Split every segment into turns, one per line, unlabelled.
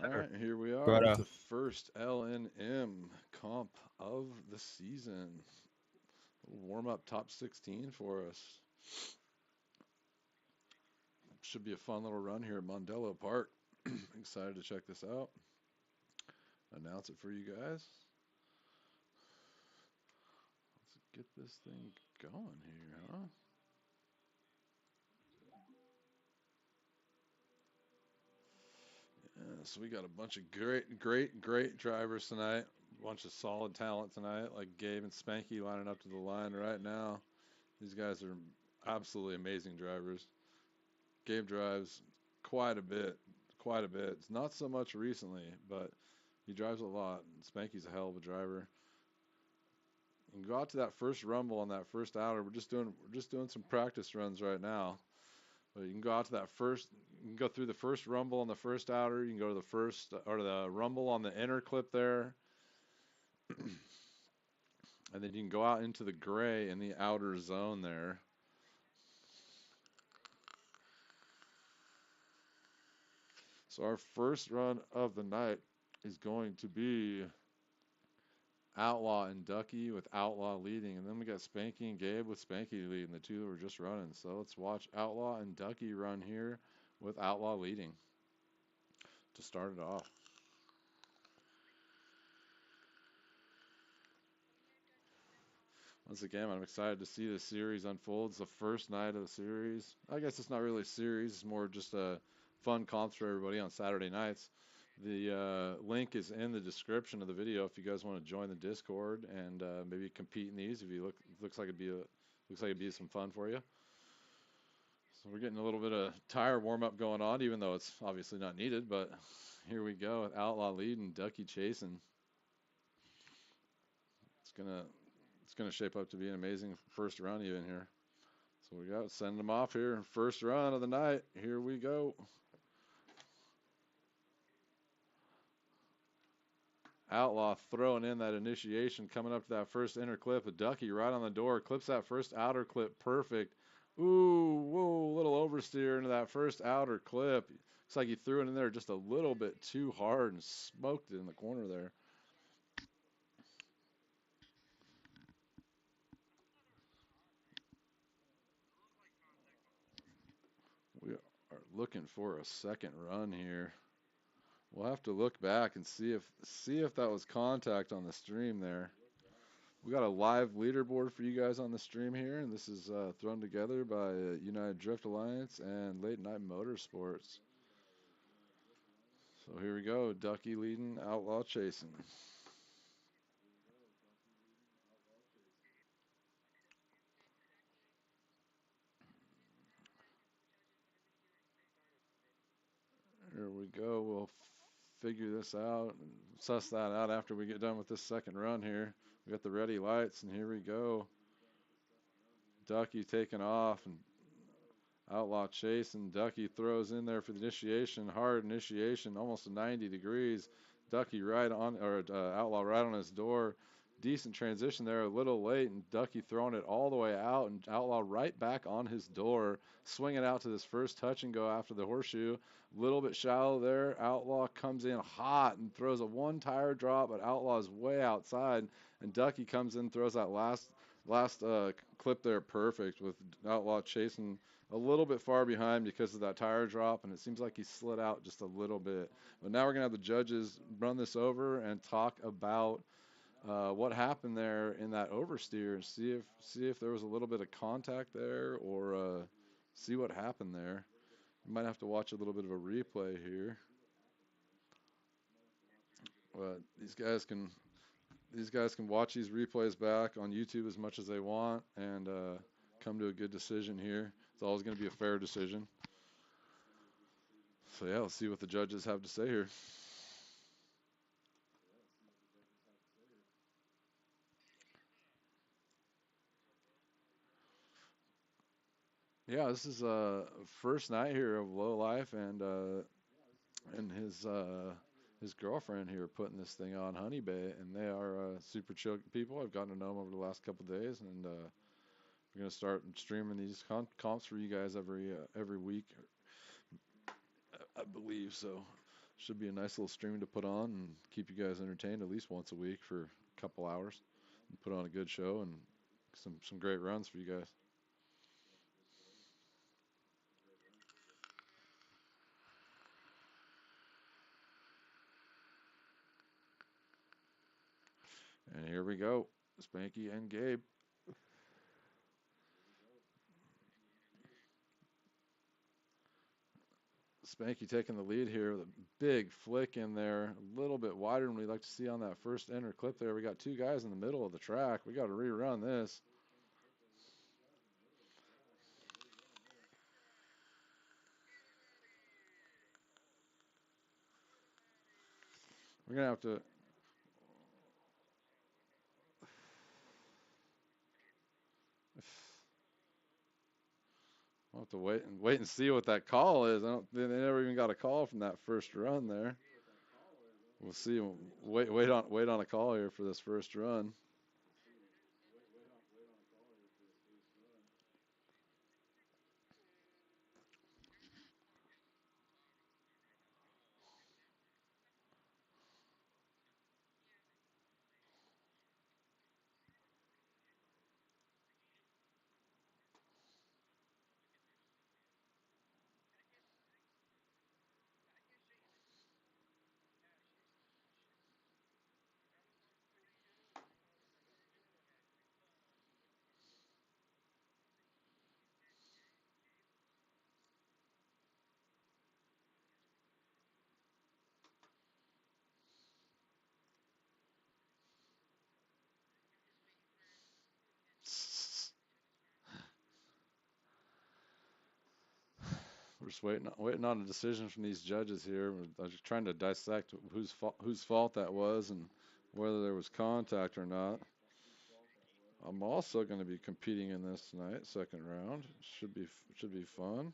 All right, here we are
But
with the first LNM comp of the season. Warm up top 16 for us. Should be a fun little run here at Mondello Park. Excited to check this out. Announce it for you guys. Let's get this thing going here, huh? Yeah, so we got a bunch of great drivers tonight. A bunch of solid talent tonight, like Gabe and Spanky lining up to the line right now. These guys are absolutely amazing drivers. Gabe drives quite a bit, quite a bit. It's not so much recently, but he drives a lot. Spanky's a hell of a driver. You can go out to that first rumble on that first outer. We're just doing some practice runs right now. But you can go out to that first. You can go through the first rumble on the first outer. You can go to the first or the rumble on the inner clip there, and then you can go out into the gray in the outer zone there. So our first run of the night is going to be Outlaw and Ducky with Outlaw leading, and then we got Spanky and Gabe with Spanky leading, the two that were just running. So let's watch Outlaw and Ducky run here with Outlaw leading to start it off. Once again, I'm excited to see the series unfold. It's the first night of the series. I guess it's not really a series, it's more just a fun comps for everybody on Saturday nights. The link is in the description of the video if you guys want to join the Discord and maybe compete in these. If you looks like it'd be some fun for you. So we're getting a little bit of tire warm up going on, even though it's obviously not needed. But here we go with Outlaw leading, Ducky chasing. It's gonna it's gonna shape up to be an amazing first run even here. So we got sending them off here. First run of the night. Here we go. Outlaw throwing in that initiation, coming up to that first inner clip. A Ducky right on the door, clips that first outer clip perfect. Ooh, whoa, little oversteer into that first outer clip. Looks like he threw it in there just a little bit too hard and smoked it in the corner there. We are looking for a second run here. We'll have to look back and see if that was contact on the stream there. We got a live leaderboard for you guys on the stream here, and this is thrown together by United Drift Alliance and Late Night Motorsports. So here we go, Ducky leading, Outlaw chasing. Here we go. We'll figure this out and suss that out after we get done with this second run here. We got the ready lights, and here we go. Ducky taking off, and Outlaw chasing. Ducky throws in there for the initiation, hard initiation, almost 90 degrees. Ducky right on, or Outlaw right on his door. Decent transition there, a little late, and Ducky throwing it all the way out, and Outlaw right back on his door, swinging out to this first touch and go after the horseshoe. A little bit shallow there. Outlaw comes in hot and throws a one tire drop, but Outlaw is way outside, and Ducky comes in, throws that last clip there perfect with Outlaw chasing a little bit far behind because of that tire drop, and it seems like he slid out just a little bit. But now we're going to have the judges run this over and talk about what happened there in that oversteer and see if there was a little bit of contact there or see what happened there. You might have to watch a little bit of a replay here, but these guys can watch these replays back on YouTube as much as they want and come to a good decision here. It's always going to be a fair decision. So yeah, let's see what the judges have to say here. Yeah, this is first night here of Low Life and his girlfriend here putting this thing on Honey Bay, and they are super chill people. I've gotten to know them over the last couple of days, and we're gonna start streaming these comps for you guys every week, I believe. So Should be a nice little stream to put on and keep you guys entertained at least once a week for a couple hours. And put on a good show and some great runs for you guys. And here we go, Spanky and Gabe. Spanky taking the lead here with a big flick in there, a little bit wider than we'd like to see on that first enter clip there. We got two guys in the middle of the track. We got to rerun this. We're gonna have to we'll have to wait and see what that call is. I don't. They never even got a call from that first run there. We'll see. Wait on a call here for this first run. We're just waiting on a decision from these judges here. I'm just trying to dissect whose fault that was and whether there was contact or not. I'm also going to be competing in this tonight, second round. Should be fun.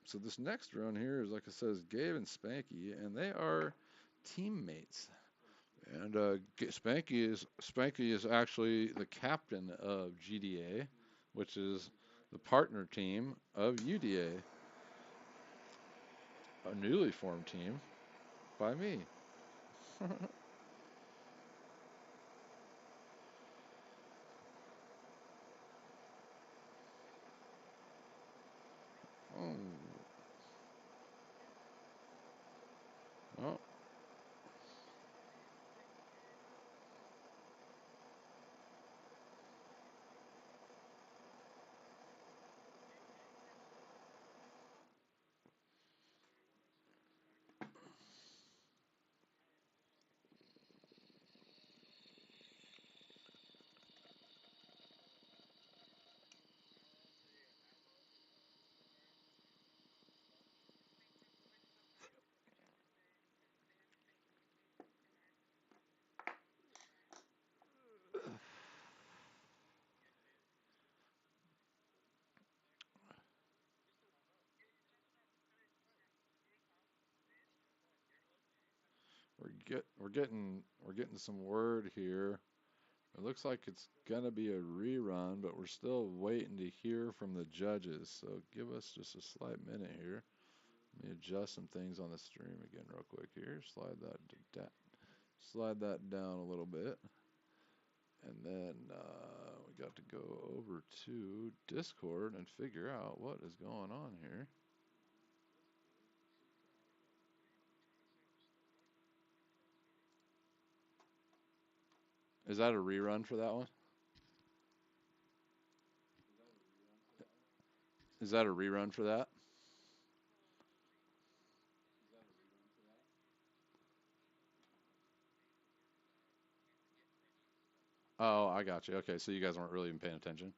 So this next run here is, like I said, is Gabe and Spanky, and they are teammates. And Spanky is actually the captain of GDA, which is the partner team of UDA, a newly formed team by me. Oh, well, we're getting some word here. It looks like it's gonna be a rerun, but we're still waiting to hear from the judges. So give us just a slight minute here. Let me adjust some things on the stream again real quick here. Slide that down a little bit, and then we got to go over to Discord and figure out what is going on here. Is that a rerun for that one? Is that a rerun for that? Oh, I got you. Okay, so you guys weren't really even paying attention.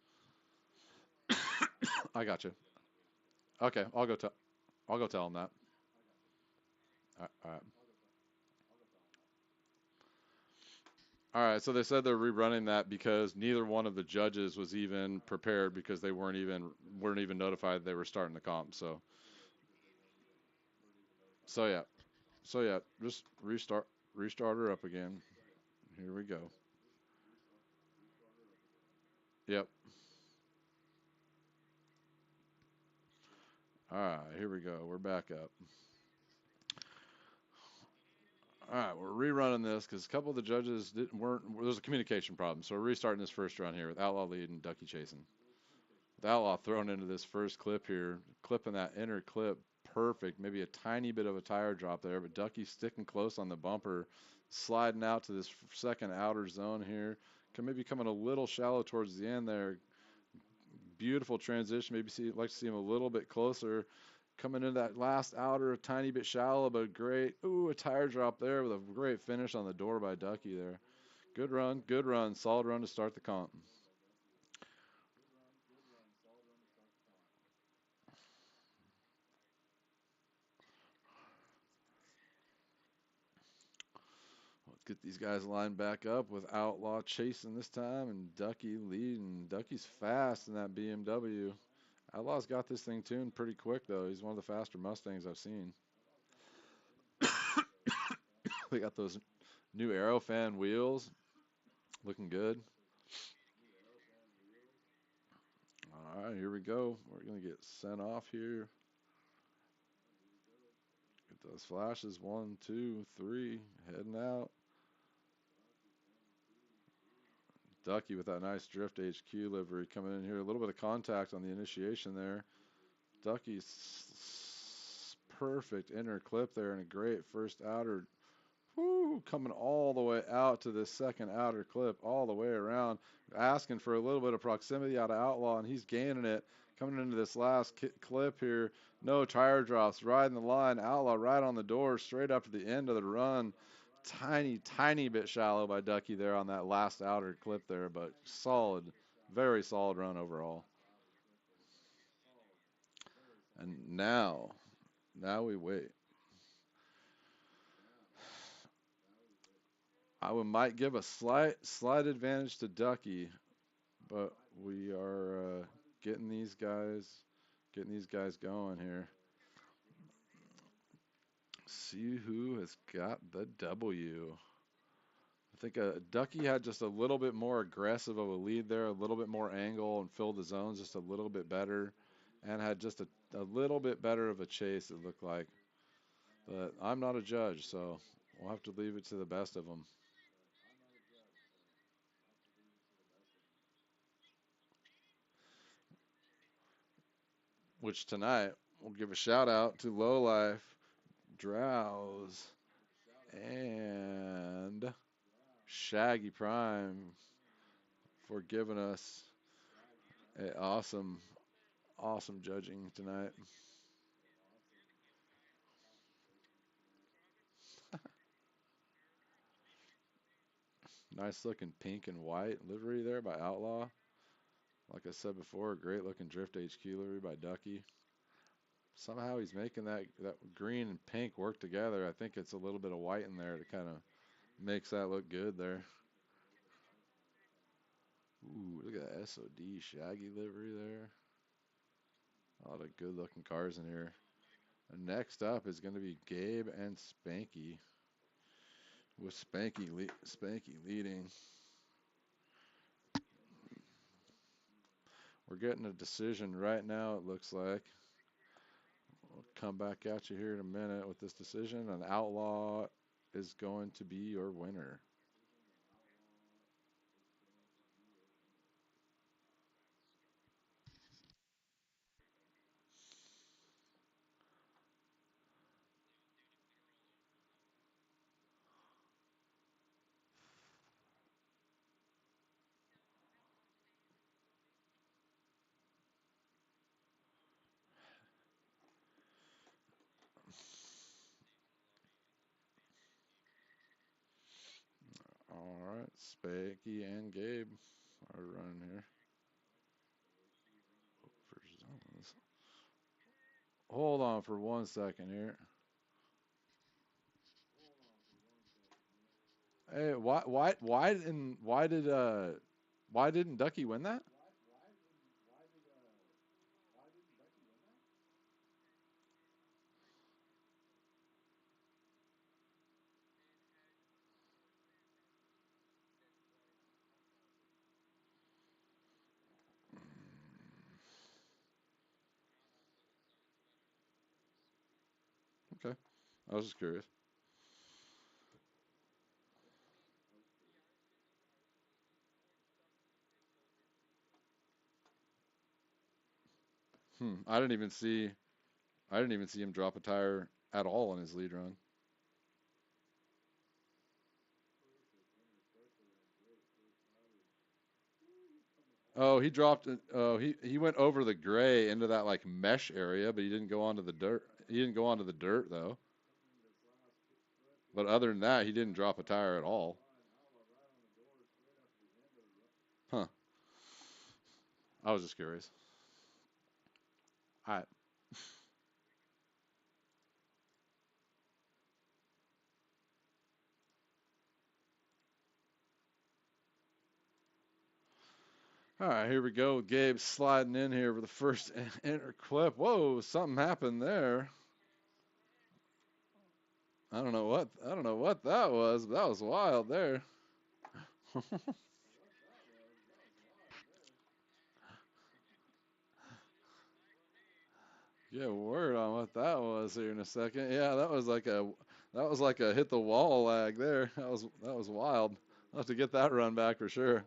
I got you. Okay, I'll go tell them that. All right. All right. So they said they're rerunning that because neither one of the judges was even prepared because they weren't even notified they were starting the comp. So yeah. So yeah. Just restart her up again. Here we go. Yep. All right, here we go. We're back up. All right, we're rerunning this because a couple of the judges weren't. There's a communication problem, so we're restarting this first run here with Outlaw leading, Ducky chasing. With Outlaw thrown into this first clip here, clipping that inner clip perfect. Maybe a tiny bit of a tire drop there, but Ducky sticking close on the bumper, sliding out to this second outer zone here. Maybe coming a little shallow towards the end there. Beautiful transition. Maybe like to see him a little bit closer. Coming into that last outer, a tiny bit shallow, but great. Ooh, a tire drop there with a great finish on the door by Ducky there. Good run, good run. Solid run to start the comp. Let's get these guys lined back up with Outlaw chasing this time and Ducky leading. Ducky's fast in that BMW. Outlaw's got this thing tuned pretty quick, though. He's one of the faster Mustangs I've seen. They got those new Aerofan wheels. Looking good. All right, here we go. We're going to get sent off here. Get those flashes. 1, 2, 3. Heading out. Ducky with that nice Drift HQ livery coming in here. A little bit of contact on the initiation there. Ducky's perfect inner clip there and a great first outer. Woo, coming all the way out to this second outer clip, all the way around, asking for a little bit of proximity out of Outlaw, and he's gaining it. Coming into this last clip here, no tire drops, riding the line. Outlaw right on the door, straight up to the end of the run. Tiny bit shallow by Ducky there on that last outer clip there, but solid, very solid run overall. And now we wait. I might give a slight advantage to Ducky, but we are getting these guys going here. See who has got the W. I think Ducky had just a little bit more aggressive of a lead there, a little bit more angle, and filled the zones just a little bit better, and had just a little bit better of a chase, it looked like. But I'm not a judge, so we'll have to leave it to the best of them. Which tonight we'll give a shout out to Lowlife, Drowse, and Shaggy Prime for giving us an awesome judging tonight. Nice looking pink and white livery there by Outlaw. Like I said before, great looking Drift HQ livery by Ducky. Somehow he's making that green and pink work together. I think it's a little bit of white in there that kind of makes that look good there. Ooh, look at that SOD Shaggy livery there. A lot of good looking cars in here. And next up is going to be Gabe and Spanky. With Spanky leading. We're getting a decision right now, it looks like. We'll come back at you here in a minute with this decision. An Outlaw is going to be your winner. All right, Spanky and Gabe are running here. For zones. Hold on for 1 second here. Hey, why didn't Ducky win that? Okay. I was just curious. I didn't even see. I didn't even see him drop a tire at all on his lead run. Oh, he dropped it. Oh, he went over the gray into that like mesh area, but he didn't go onto the dirt. He didn't go onto the dirt though. But other than that, he didn't drop a tire at all. Huh. I was just curious. All right. All right, here we go. Gabe sliding in here for the first enter clip. Whoa, something happened there. I don't know what that was, but that was wild there. Get word on what that was here in a second. Yeah, that was like a hit the wall lag there. That was wild. I'll have to get that run back for sure.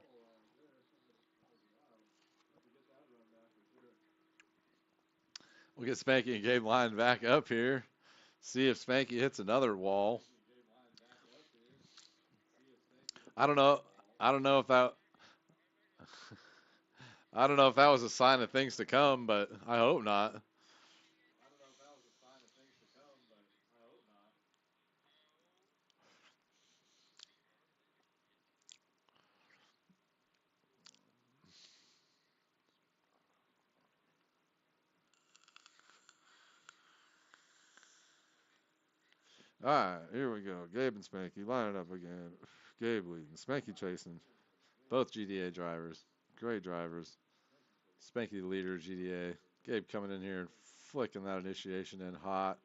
We'll get Spanky and Gabe lined back up here. See if Spanky hits another wall. I don't know. I don't know if that I don't know if that was a sign of things to come, but I hope not. All right, here we go. Gabe and Spanky line it up again. Gabe leading, Spanky chasing. Both GDA drivers, great drivers. Spanky the leader, GDA. Gabe coming in here and flicking that initiation in hot.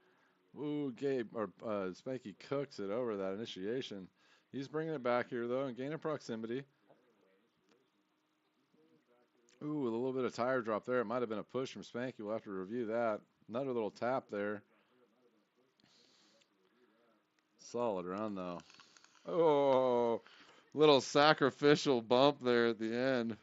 Ooh, Gabe or Spanky cooks it over that initiation. He's bringing it back here though and gaining proximity. Ooh, with a little bit of tire drop there. It might have been a push from Spanky. We'll have to review that. Another little tap there. Solid run though. Oh, little sacrificial bump there at the end.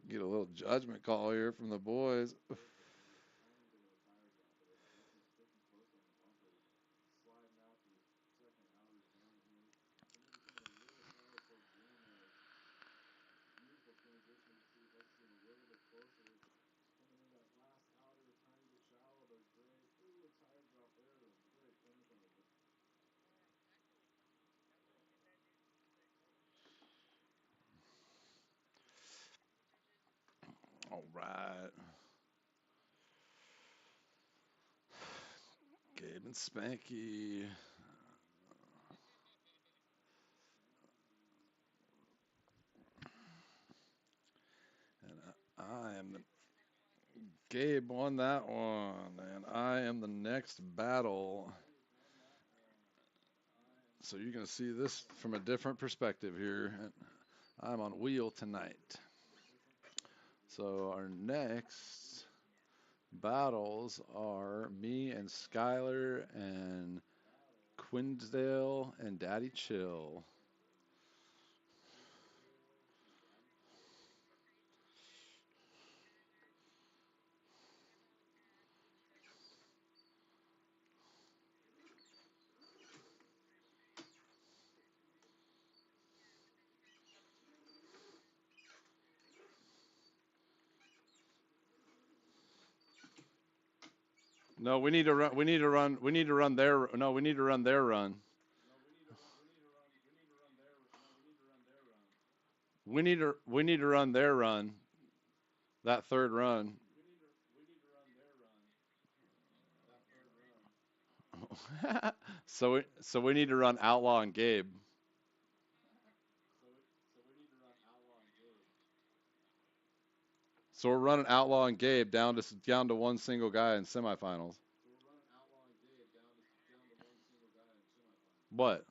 Get a little judgment call here from the boys. All right. Gabe and Spanky. And I am the Gabe won that one, and I am the next battle. So you're gonna see this from a different perspective here. I'm on wheel tonight. So our next battles are me and Skylar and Quinsdale and Daddy Chill. No, we need to run. We need to run. We need to run their. No, we need to run their run. We need to run their run. That third run. So we need to run Outlaw and Gabe. So we're running Outlaw and Gabe down to one single guy in semifinals. What?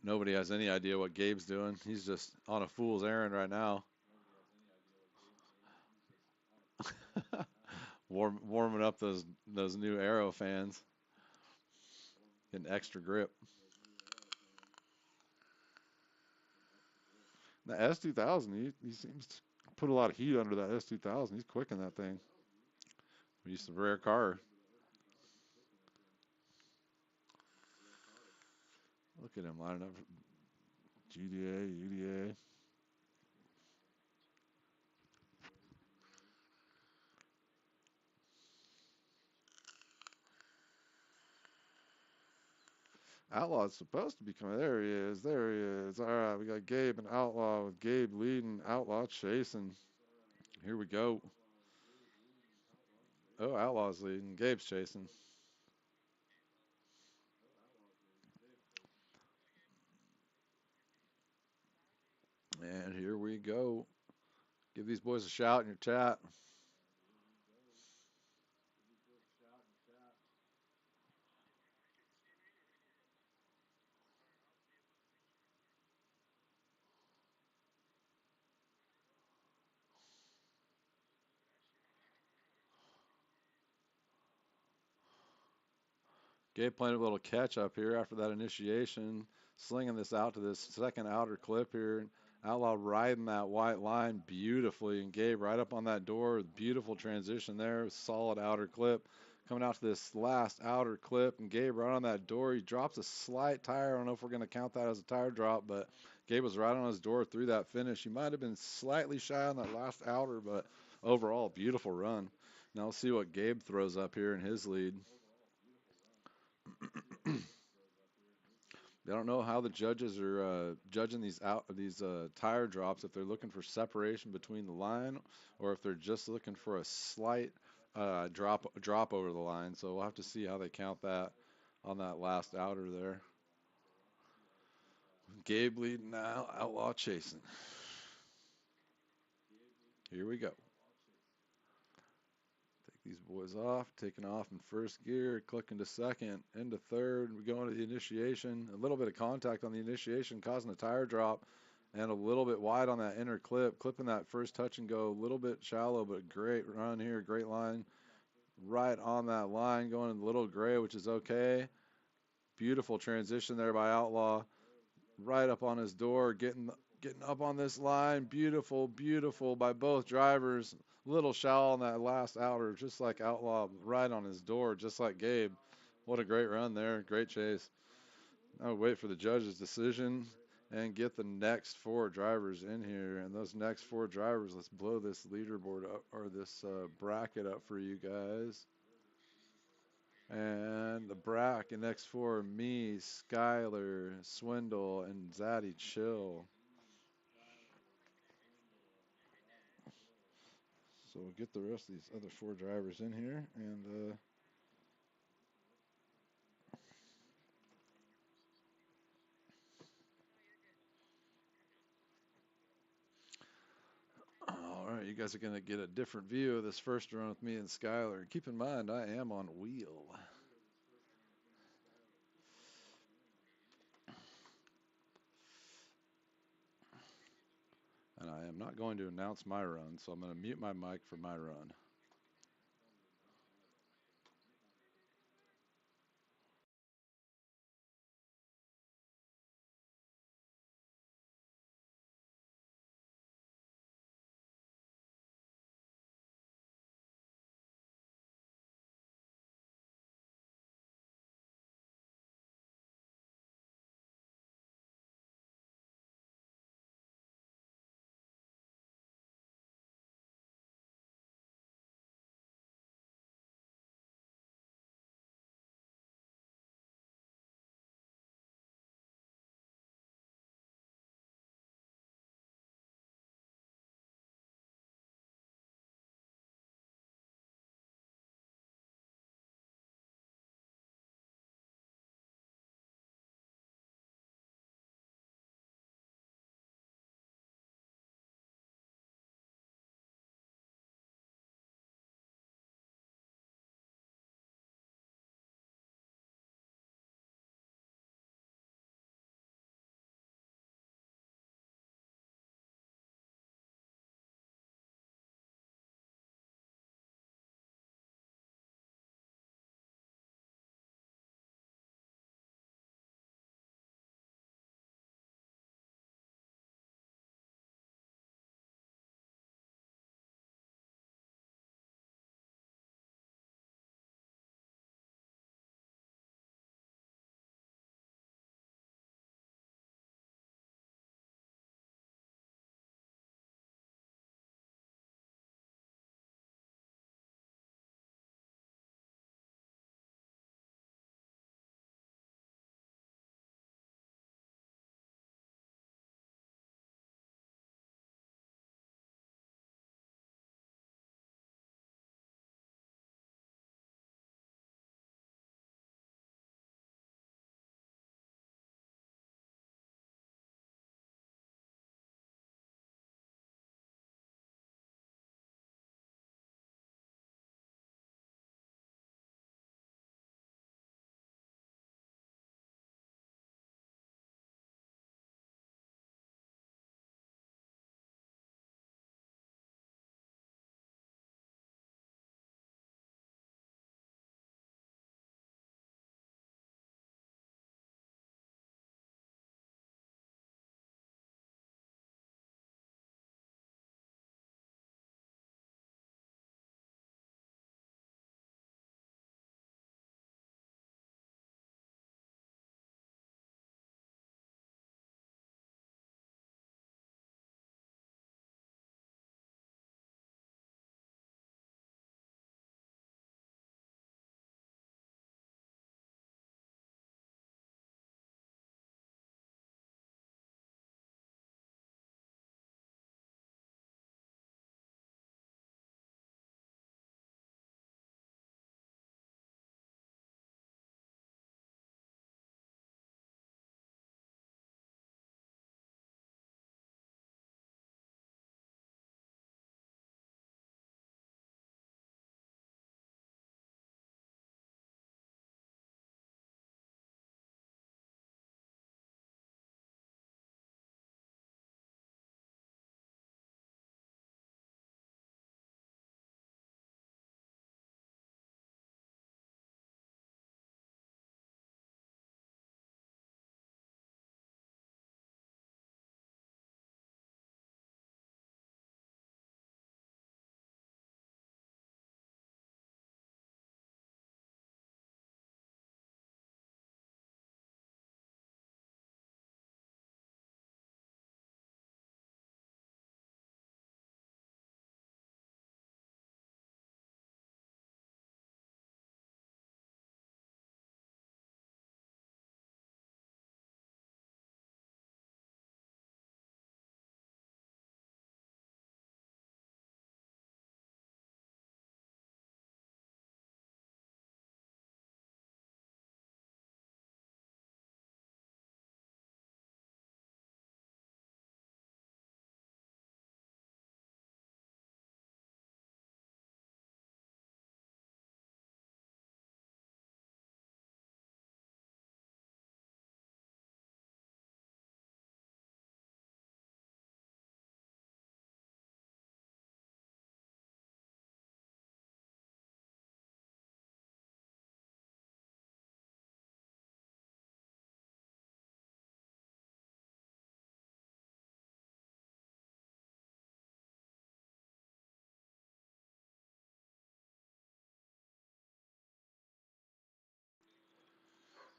Nobody has any idea what Gabe's doing. He's just on a fool's errand right now. Warming up those new Aero fans. Getting extra grip. The S2000, he seems to put a lot of heat under that S2000. He's quick in that thing. He's a rare car. Look at him lining up GDA, UDA. Outlaw's supposed to be coming. There he is. There he is. All right, we got Gabe and Outlaw with Gabe leading, Outlaw chasing. Here we go. Oh, Outlaw's leading. Gabe's chasing. And here we go. Give these boys a shout in your chat. Gabe playing a little catch up here after that initiation, slinging this out to this second outer clip here. Outlaw riding that white line beautifully, and Gabe right up on that door. Beautiful transition there, solid outer clip. Coming out to this last outer clip, and Gabe right on that door. He drops a slight tire. I don't know if we're going to count that as a tire drop, but Gabe was right on his door through that finish. He might have been slightly shy on that last outer, but overall, beautiful run. Now we'll see what Gabe throws up here in his lead. I don't know how the judges are judging these tire drops. If they're looking for separation between the line, or if they're just looking for a slight drop over the line. So we'll have to see how they count that on that last outer there. Gabe leading now, Outlaw chasing. Here we go. Take these boys off, taking off in first gear, clicking to second, into third. We go into the initiation. A little bit of contact on the initiation, causing a tire drop, and a little bit wide on that inner clip. Clipping that first touch and go, a little bit shallow, but great run here, great line. Right on that line, going in the little gray, which is okay. Beautiful transition there by Outlaw. Right up on his door, getting up on this line. Beautiful, beautiful by both drivers. Little shallow on that last outer, just like Outlaw, right on his door, just like Gabe. What a great run there. Great chase. Now we wait for the judge's decision and get the next four drivers in here. And those next four drivers, let's blow this leaderboard up, or this bracket up for you guys. And the bracket next four, me, Skyler, Swindle, and Zaddy Chill. So we'll get the rest of these other four drivers in here, and all right, you guys are going to get a different view of this first run with me and Skyler. Keep in mind, I am on wheel. And I am not going to announce my run, so I'm going to mute my mic for my run.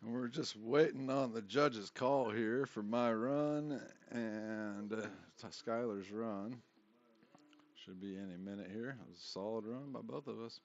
And we're just waiting on the judge's call here for my run and Skylar's run. Should be any minute here. It was a solid run by both of us.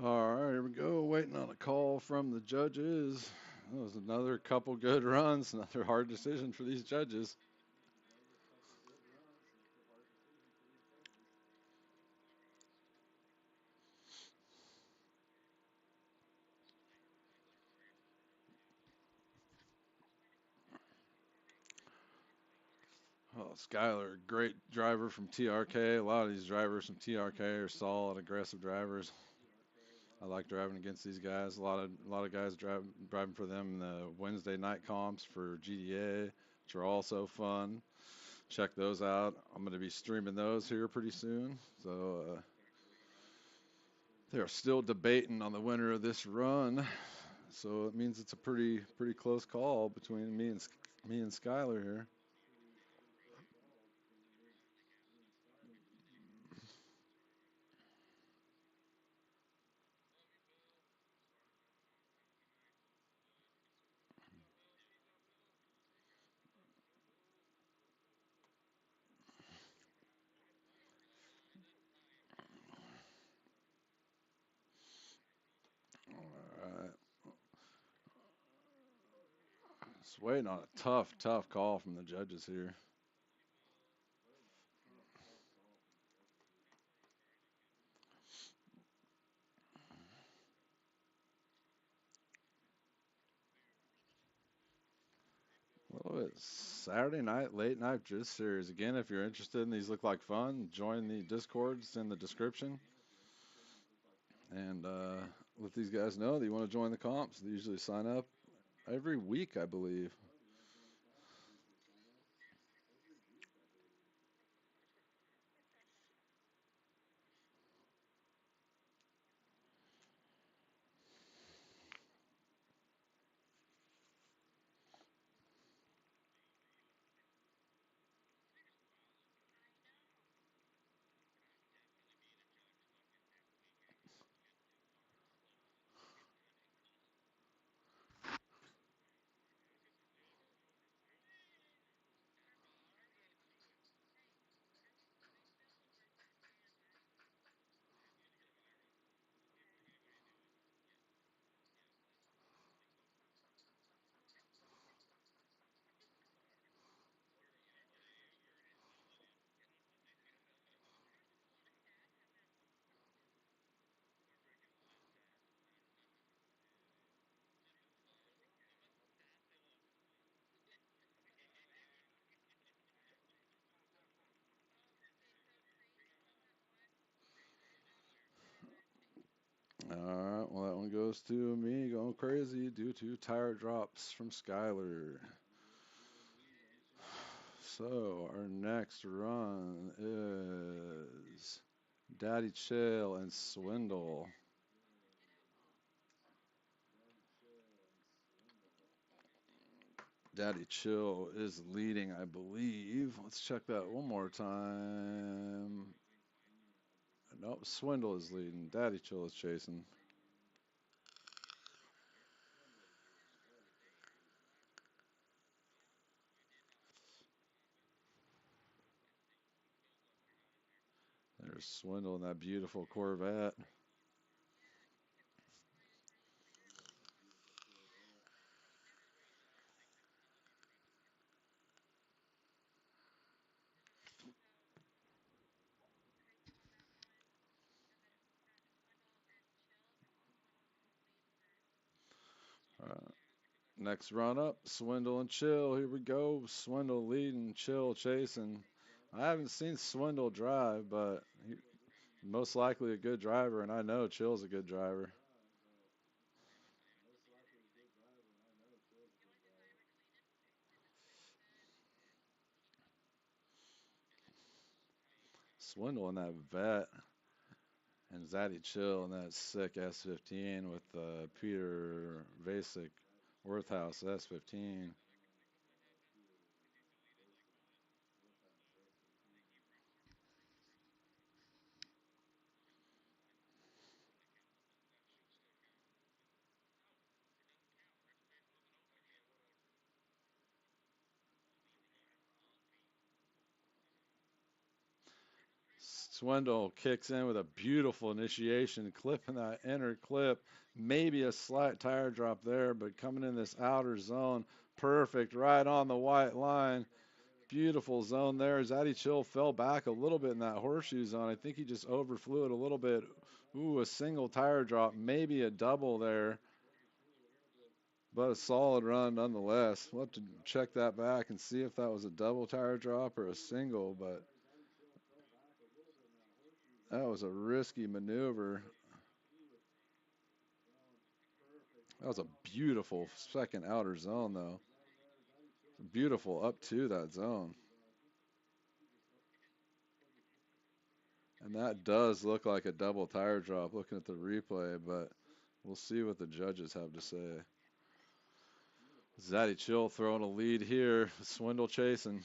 All right, here we go. Waiting on a call from the judges. That was another couple good runs. Another hard decision for these judges. Oh, Skyler, great driver from TRK. A lot of these drivers from TRK are solid, aggressive drivers. I like driving against these guys. A lot of guys driving for them in the Wednesday night comps for GDA, which are also fun. Check those out. I'm going to be streaming those here pretty soon. So they're still debating on the winner of this run. So it means it's a pretty close call between me and Skyler here. All right. Just waiting on a tough call from the judges here. Saturday night, late night Drift Series. Again, if you're interested in these, look like fun, join the Discords in the description. And let these guys know that you want to join the comps. They usually sign up every week, I believe. All right, well, that one goes to me going crazy due to tire drops from Skyler. So, our next run is Daddy Chill and Swindle. Daddy Chill is leading, I believe. Let's check that one more time. Nope, Swindle is leading. Daddy Chill is chasing. There's Swindle in that beautiful Corvette. Uh, Next run up, Swindle and Chill. Here we go. Swindle leading, Chill chasing. I haven't seen Swindle drive, but he's most likely a good driver, and I know Chill's a good driver. Swindle in that vet, and Zaddy Chill in that sick S15 with Peter Vasic Worthhouse S15. Swindle kicks in with a beautiful initiation, clipping that inner clip. Maybe a slight tire drop there, but coming in this outer zone, perfect, right on the white line. Beautiful zone there. Zaddy Chill fell back a little bit in that horseshoe zone. I think he just overflew it a little bit. Ooh, a single tire drop, maybe a double there, but a solid run nonetheless. We'll have to check that back and see if that was a double tire drop or a single, but that was a risky maneuver. That was a beautiful second outer zone, though. Beautiful up to that zone. And that does look like a double tire drop looking at the replay, but we'll see what the judges have to say. Zaddy Chill throwing a lead here. Swindle chasing.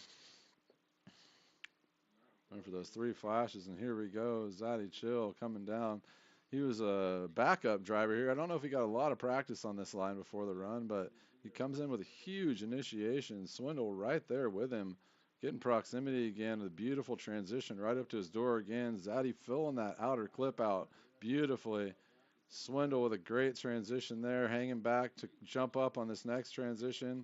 Went for those three flashes, and here we go. Zaddy Chill coming down. He was a backup driver here. I don't know if he got a lot of practice on this line before the run, but he comes in with a huge initiation. Swindle right there with him, getting proximity again. A beautiful transition right up to his door again. Zaddy filling that outer clip out beautifully. Swindle with a great transition there, hanging back to jump up on this next transition.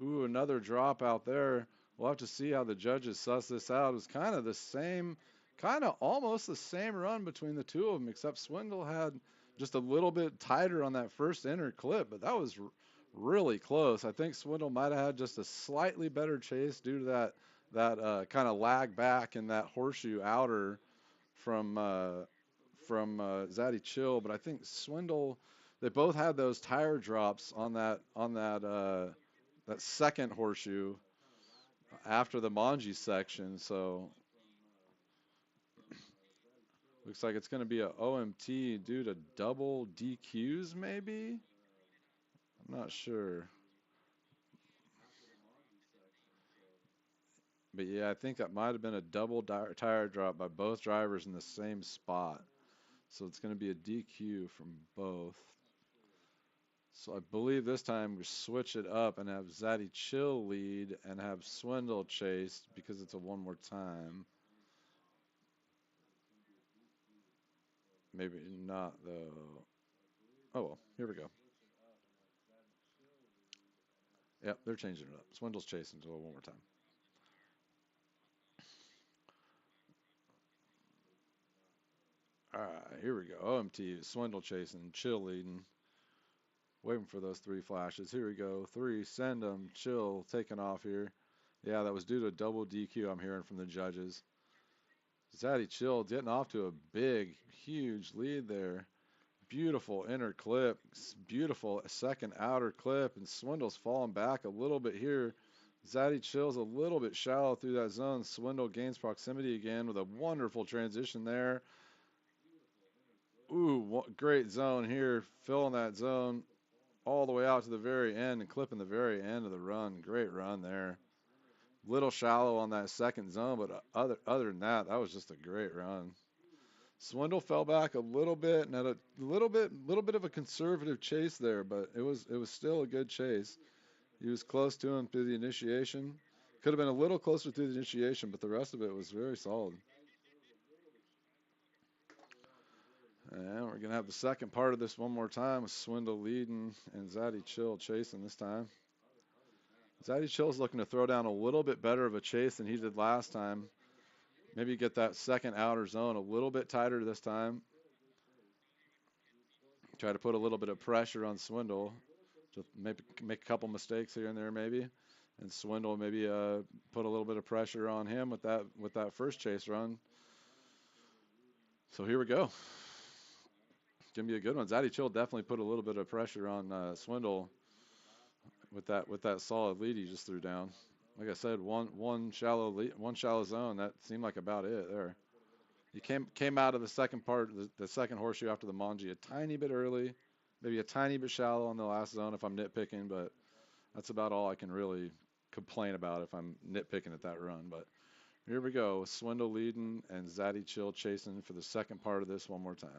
Ooh, another drop out there. We'll have to see how the judges suss this out. It was kind of the same, kind of almost the same run between the two of them, except Swindle had just a little bit tighter on that first inner clip, but that was really close. I think Swindle might have had just a slightly better chase due to that kind of lag back in that horseshoe outer from Zaddy Chill. But I think Swindle, they both had those tire drops on that second horseshoe after the Manji section. So looks like it's going to be a OMT due to double DQs, maybe. I'm not sure. But yeah, I think that might have been a double tire drop by both drivers in the same spot. So it's going to be a DQ from both. So I believe this time we switch it up and have Zaddy Chill lead and have Swindle chase because it's a one more time. Maybe not though. Oh well, here we go. Yep, they're changing it up. Swindle's chasing to one more time. All right, here we go. OMT, Swindle chasing, Chill leading. Waiting for those three flashes. Here we go. Three, send them. Chill, taking off here. Yeah, that was due to a double DQ I'm hearing from the judges. Zaddy Chill getting off to a big, huge lead there. Beautiful inner clip. Beautiful second outer clip. And Swindle's falling back a little bit here. Zaddy Chill's a little bit shallow through that zone. Swindle gains proximity again with a wonderful transition there. Ooh, great zone here. Filling that zone all the way out to the very end and clipping the very end of the run. Great run there. Little shallow on that second zone, but other than that, that was just a great run. Swindle fell back a little bit and had a little bit of a conservative chase there, but it was still a good chase. He was close to him through the initiation. Could have been a little closer through the initiation, but the rest of it was very solid. And we're gonna have the second part of this one more time with Swindle leading and Zaddy Chill chasing this time. Zaddy Chill's looking to throw down a little bit better of a chase than he did last time. Maybe get that second outer zone a little bit tighter this time. Try to put a little bit of pressure on Swindle. To maybe make a couple mistakes here and there maybe. And Swindle maybe put a little bit of pressure on him with that first chase run. So here we go. Gonna be a good one. Zaddy Chill definitely put a little bit of pressure on Swindle with that solid lead he just threw down. Like I said, one shallow lead, one shallow zone. That seemed like about it there. He came out of the second part, the second horseshoe after the Manji a tiny bit early, maybe a tiny bit shallow on the last zone if I'm nitpicking, but that's about all I can really complain about if I'm nitpicking at that run. But here we go, Swindle leading and Zaddy Chill chasing for the second part of this one more time.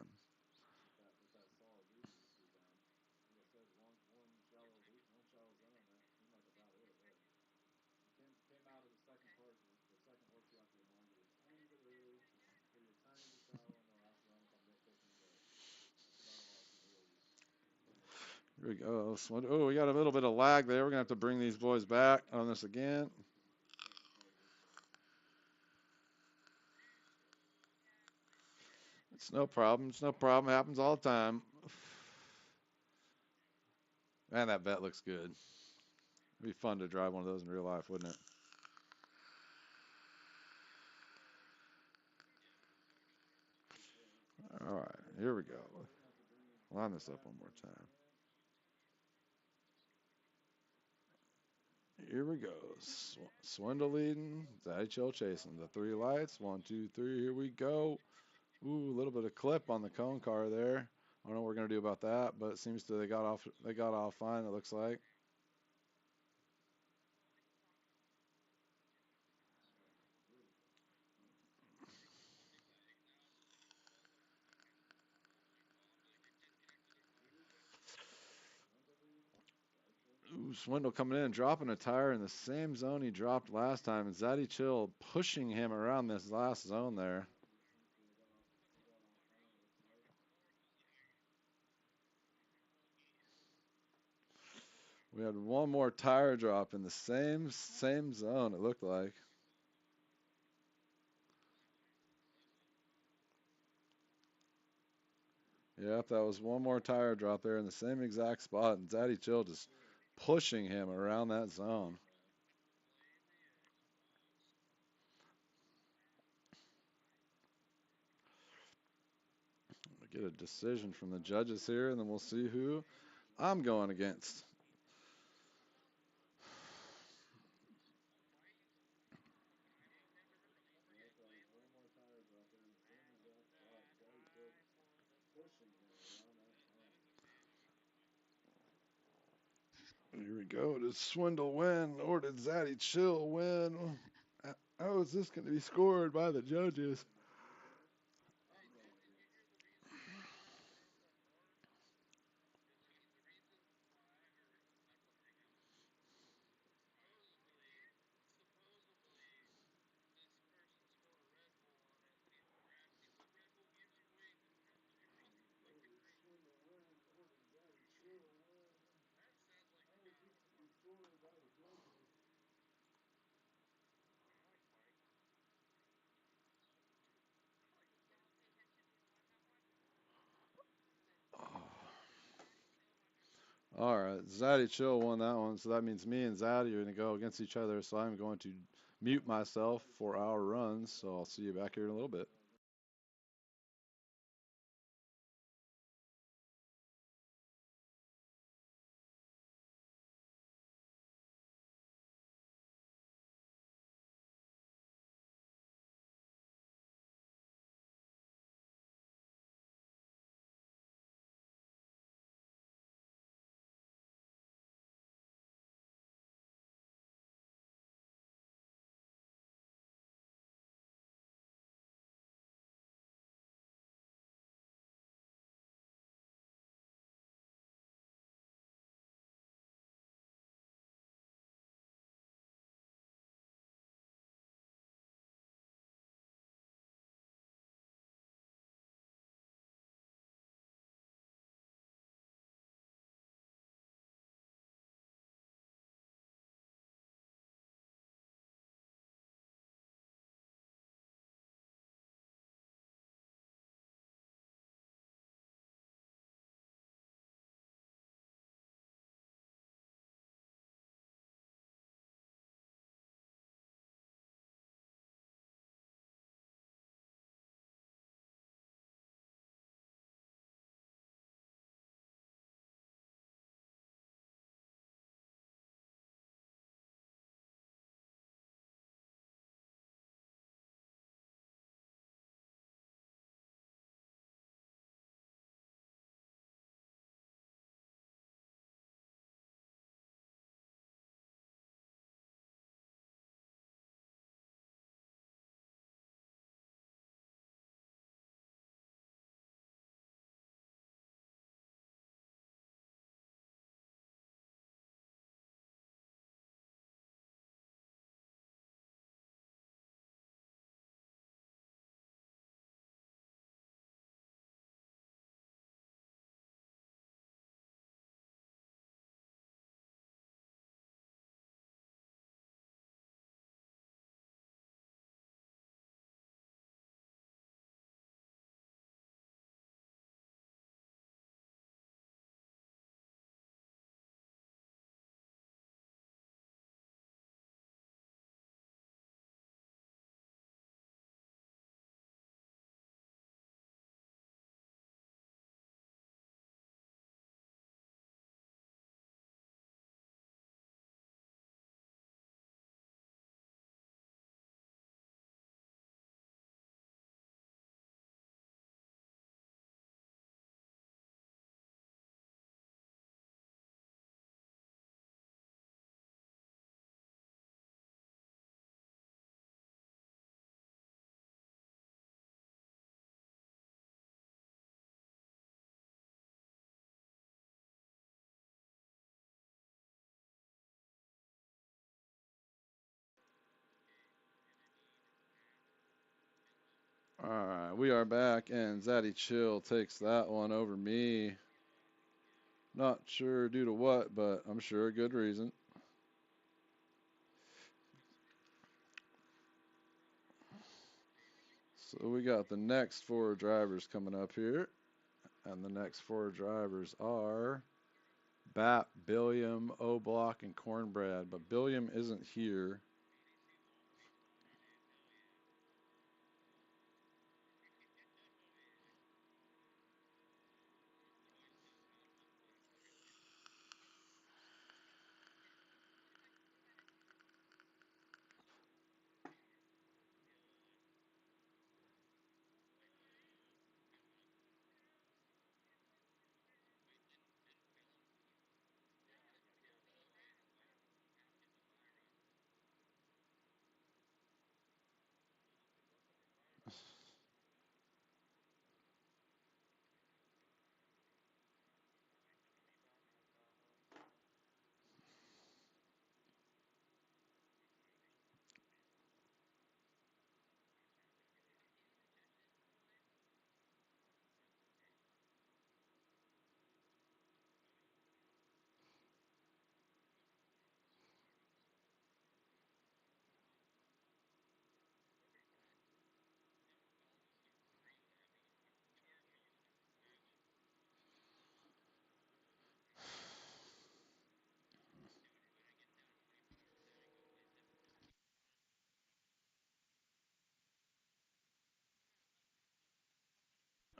Here we go. Oh, we got a little bit of lag there. We're going to have to bring these boys back on this again. It's no problem. It's no problem. It happens all the time. Man, that vet looks good. It'd be fun to drive one of those in real life, wouldn't it? All right, here we go. Line this up one more time. Here we go. Swindle leading, Zaddy Chill chasing. The three lights. 1, 2, 3. Here we go. Ooh, a little bit of clip on the cone car there. I don't know what we're gonna do about that, but it seems to they got off. They got off fine. It looks like. Ooh, Swindle coming in, dropping a tire in the same zone he dropped last time, and Zaddy Chill pushing him around this last zone there. We had one more tire drop in the same zone. It looked like. Yep, that was one more tire drop there in the same exact spot, and Zaddy Chill just pushing him around that zone. We'll get a decision from the judges here, and then we'll see who I'm going against. Here we go. Did Swindle win or did Zaddy Chill win? How is this going to be scored by the judges? All right, Zaddy Chill won that one, so that means me and Zaddy are going to go against each other. So I'm going to mute myself for our runs. So I'll see you back here in a little bit. All right, we are back, and Zaddy Chill takes that one over me. Not sure due to what, but I'm sure a good reason. So we got the next four drivers coming up here, and the next four drivers are Bat, Billiam, O Block, and Cornbread, but Billiam isn't here.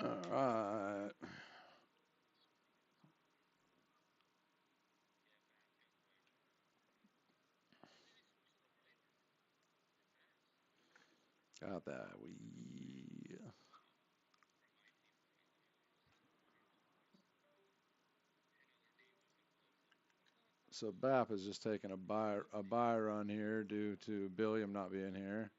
All right. Got that. So BAP is just taking a buy run here due to Billiam not being here.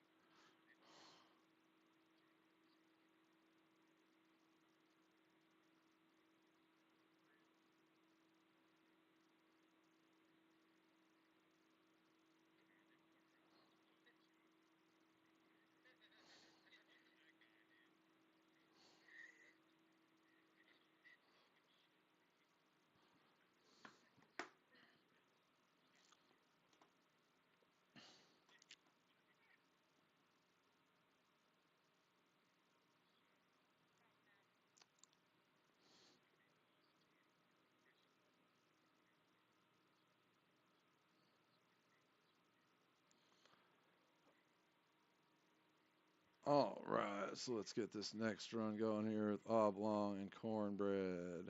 All right, so let's get this next run going here with Oblong and Cornbread.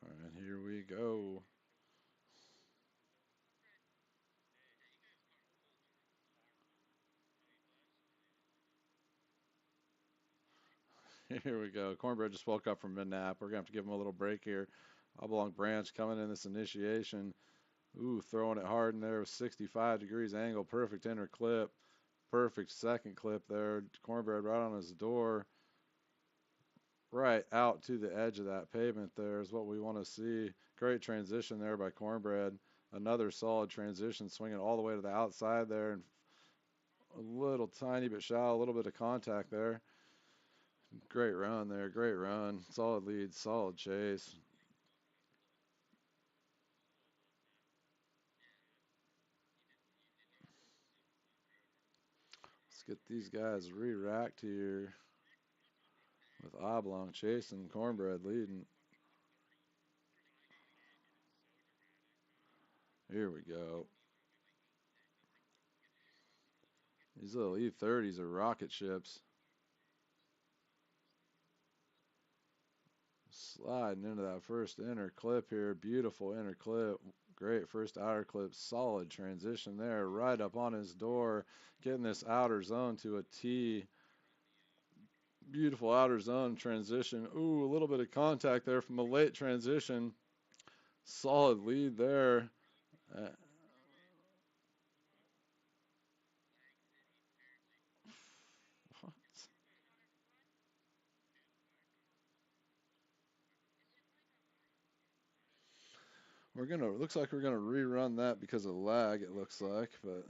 All right, here we go. Here we go. Cornbread just woke up from mid nap. We're gonna have to give him a little break here. Oblong Branch coming in this initiation. Ooh, throwing it hard in there with 65 degrees angle. Perfect inner clip. Perfect second clip there. Cornbread right on his door. Right out to the edge of that pavement there is what we want to see. Great transition there by Cornbread. Another solid transition, swinging all the way to the outside there, and a little tiny bit shallow, a little bit of contact there. Great run there, great run. Solid lead, solid chase. Let's get these guys re-racked here with Oblong chasing, Cornbread leading. Here we go. These little E30s are rocket ships. Sliding into that first inner clip here. Beautiful inner clip. Great first outer clip. Solid transition there. Right up on his door. Getting this outer zone to a T. Beautiful outer zone transition. Ooh, a little bit of contact there from a late transition. Solid lead there. Uh, what? Looks like we're gonna rerun that because of lag, it looks like, but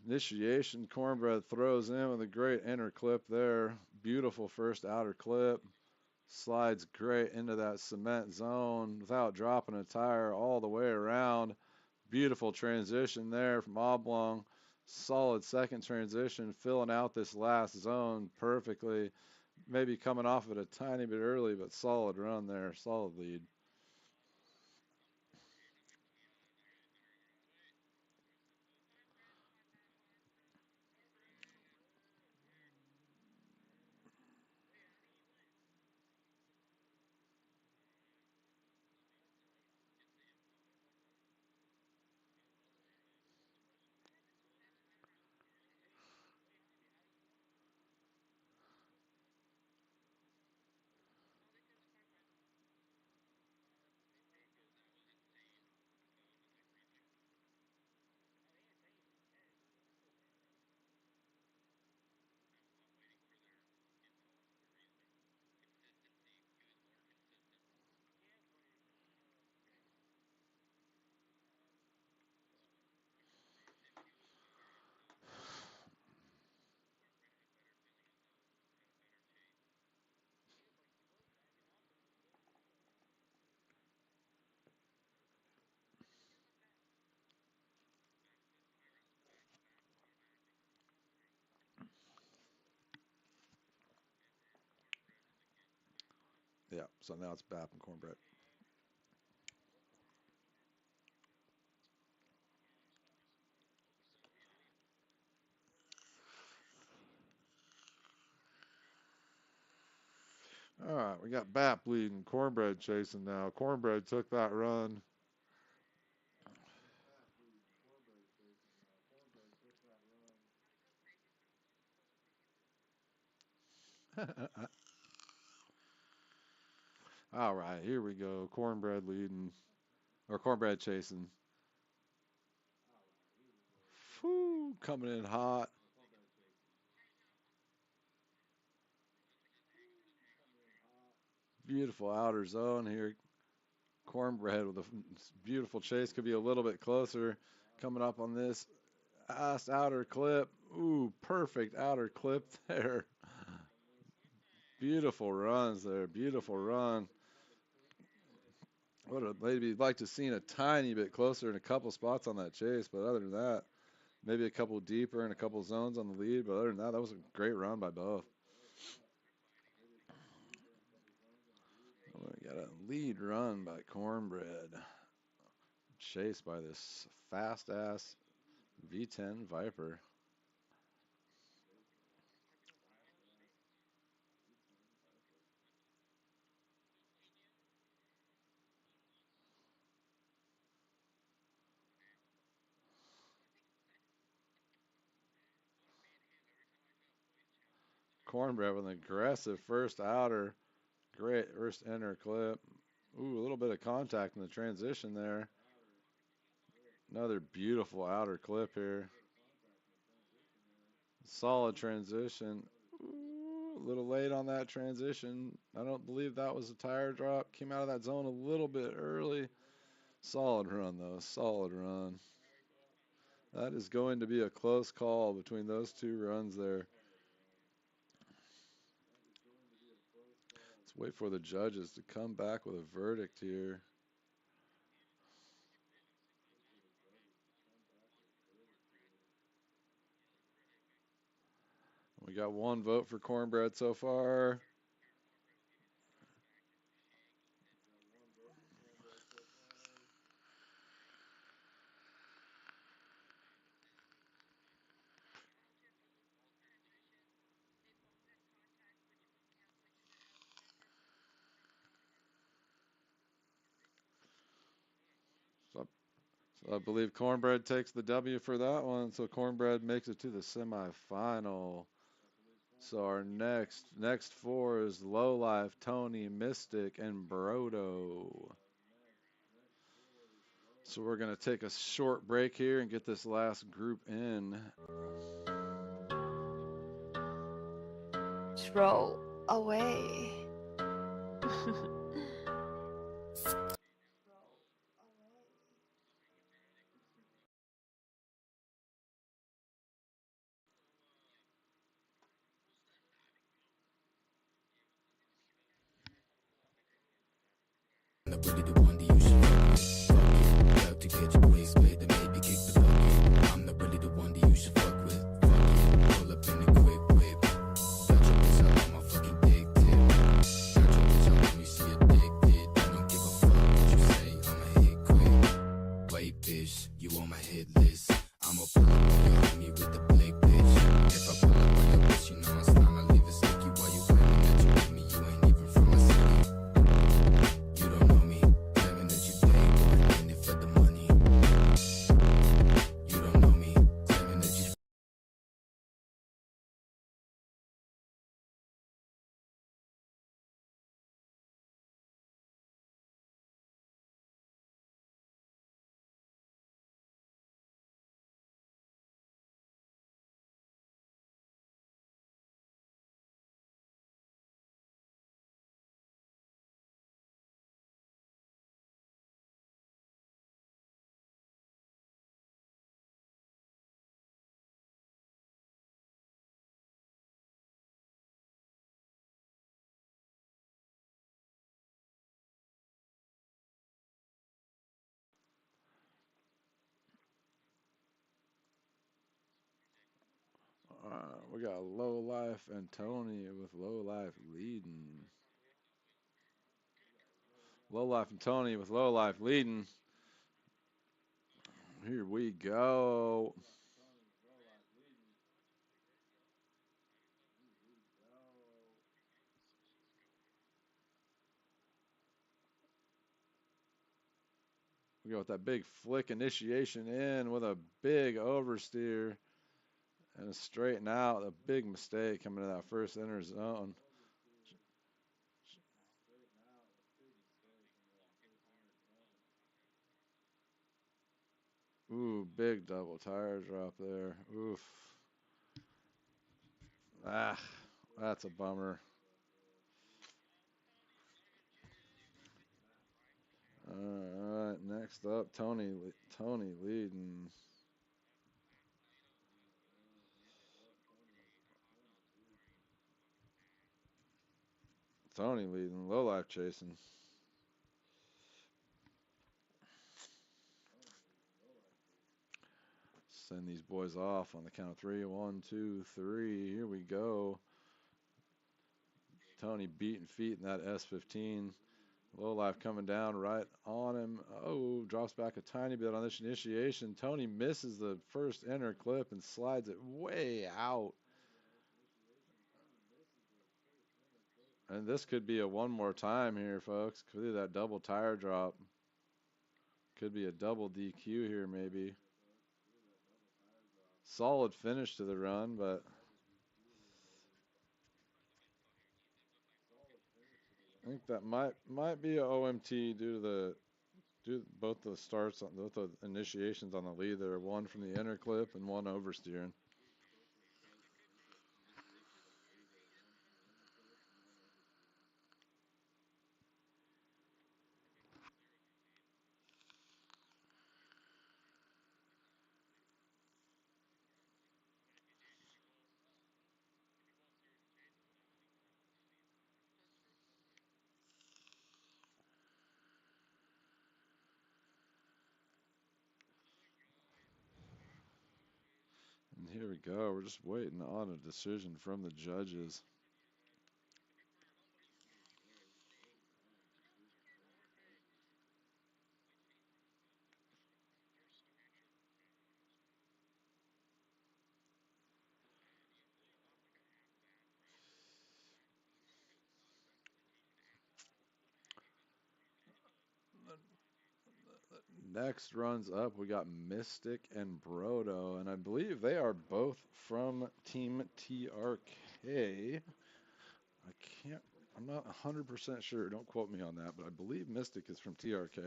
Initiation, Cornbread throws in with a great inner clip there. Beautiful first outer clip. Slides great into that cement zone without dropping a tire all the way around. Beautiful transition there from Oblong. Solid second transition, filling out this last zone perfectly. Maybe coming off it a tiny bit early, but solid run there. Solid lead. Yeah, so now it's Bap and Cornbread. All right, we got Bap leading, Cornbread chasing now. Cornbread took that run. All right, here we go. Cornbread leading, or Cornbread chasing. Whew, coming in hot. Beautiful outer zone here. Cornbread with a beautiful chase. Could be a little bit closer. Coming up on this last outer clip. Ooh, perfect outer clip there. Beautiful runs there. Beautiful run. Would have maybe like to seen a tiny bit closer in a couple spots on that chase, but other than that, maybe a couple deeper and a couple zones on the lead. But other than that, that was a great run by both. We got a lead run by Cornbread, chased by this fast ass V10 Viper. Cornbread with an aggressive first outer. Great first inner clip. Ooh, a little bit of contact in the transition there. Another beautiful outer clip here. Solid transition. Ooh, a little late on that transition. I don't believe that was a tire drop. Came out of that zone a little bit early. Solid run, though. Solid run. That is going to be a close call between those two runs there. Let's wait for the judges to come back with a verdict here. We got one vote for Cornbread so far. So I believe Cornbread takes the W for that one. So Cornbread makes it to the semifinal. So our next four is Lowlife, Tony, Mystic, and Brodo. So we're gonna take a short break here and get this last group in.
Throw away.
not really the one that you should fuck with. Fuck it, about to catch a waist split, then maybe kick the bucket. I'm not really the one that you should fuck with. Fuck it, pull up in the quick whip. Got your bitch out on my fucking dick tip. Got your bitch out when you see addicted. I don't give a fuck what you say, I'ma hit quick. Wait, bitch, you on my hit list. I'ma pull up on your homie with the blick, bitch. If I pull up on your bitch, you know I'm slime, I leave it sticky. While you claiming that you with me, you ain't even from my city. You don't know me, claiming that you pay, boy, in it for the money. You don't know me, claiming that you.
We got Low Life and Tony with Low Life leading. Low Life and Tony with Low Life leading. Here we go. We go with that big flick initiation in with a big oversteer and a straighten out. A big mistake coming to that first inner zone. Ooh, big double tire drop there. Oof. Ah, that's a bummer. All right, next up, Tony leading. Tony leading. Low Life chasing. Send these boys off on the count of three. One, two, three. Here we go. Tony beating feet in that S15. Low Life coming down right on him. Oh, drops back a tiny bit on this initiation. Tony misses the first inner clip and slides it way out. And this could be a one more time here, folks. Could be that double tire drop. Could be a double DQ here, maybe. Solid finish to the run, but I think that might be a OMT due to both the starts on both the initiations on the lead there. One from the inner clip and one oversteering. And here we go. We're just waiting on a decision from the judges. Next runs up, we got Mystic and Brodo, and I believe they are both from Team TRK. I can't, I'm not 100% sure. Don't quote me on that, but I believe Mystic is from TRK.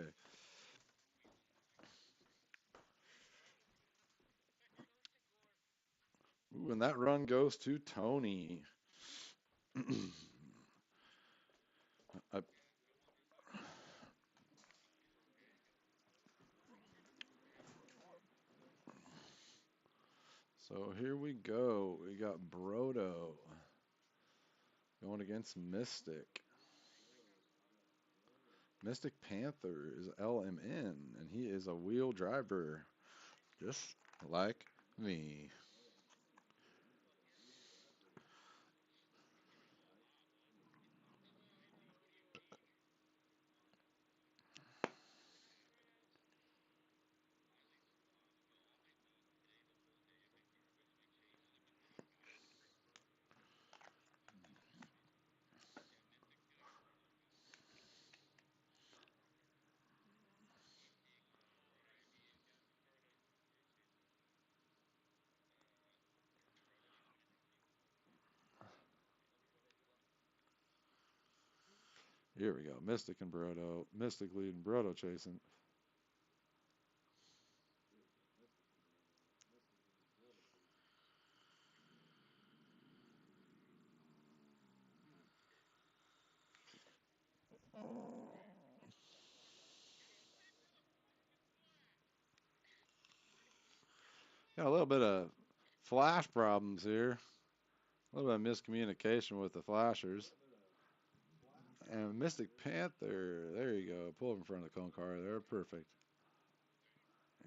Ooh, and that run goes to Tony. I, so here we go. We got Brodo going against Mystic. Mystic Panther is LMN, and he is a wheel driver, just like me. Here we go. Mystic and Brodo. Mystic leading, Brodo chasing. Got a little bit of flash problems here. A little bit of miscommunication with the flashers. And Mystic Panther, there you go. Pull up in front of the cone car there. Perfect.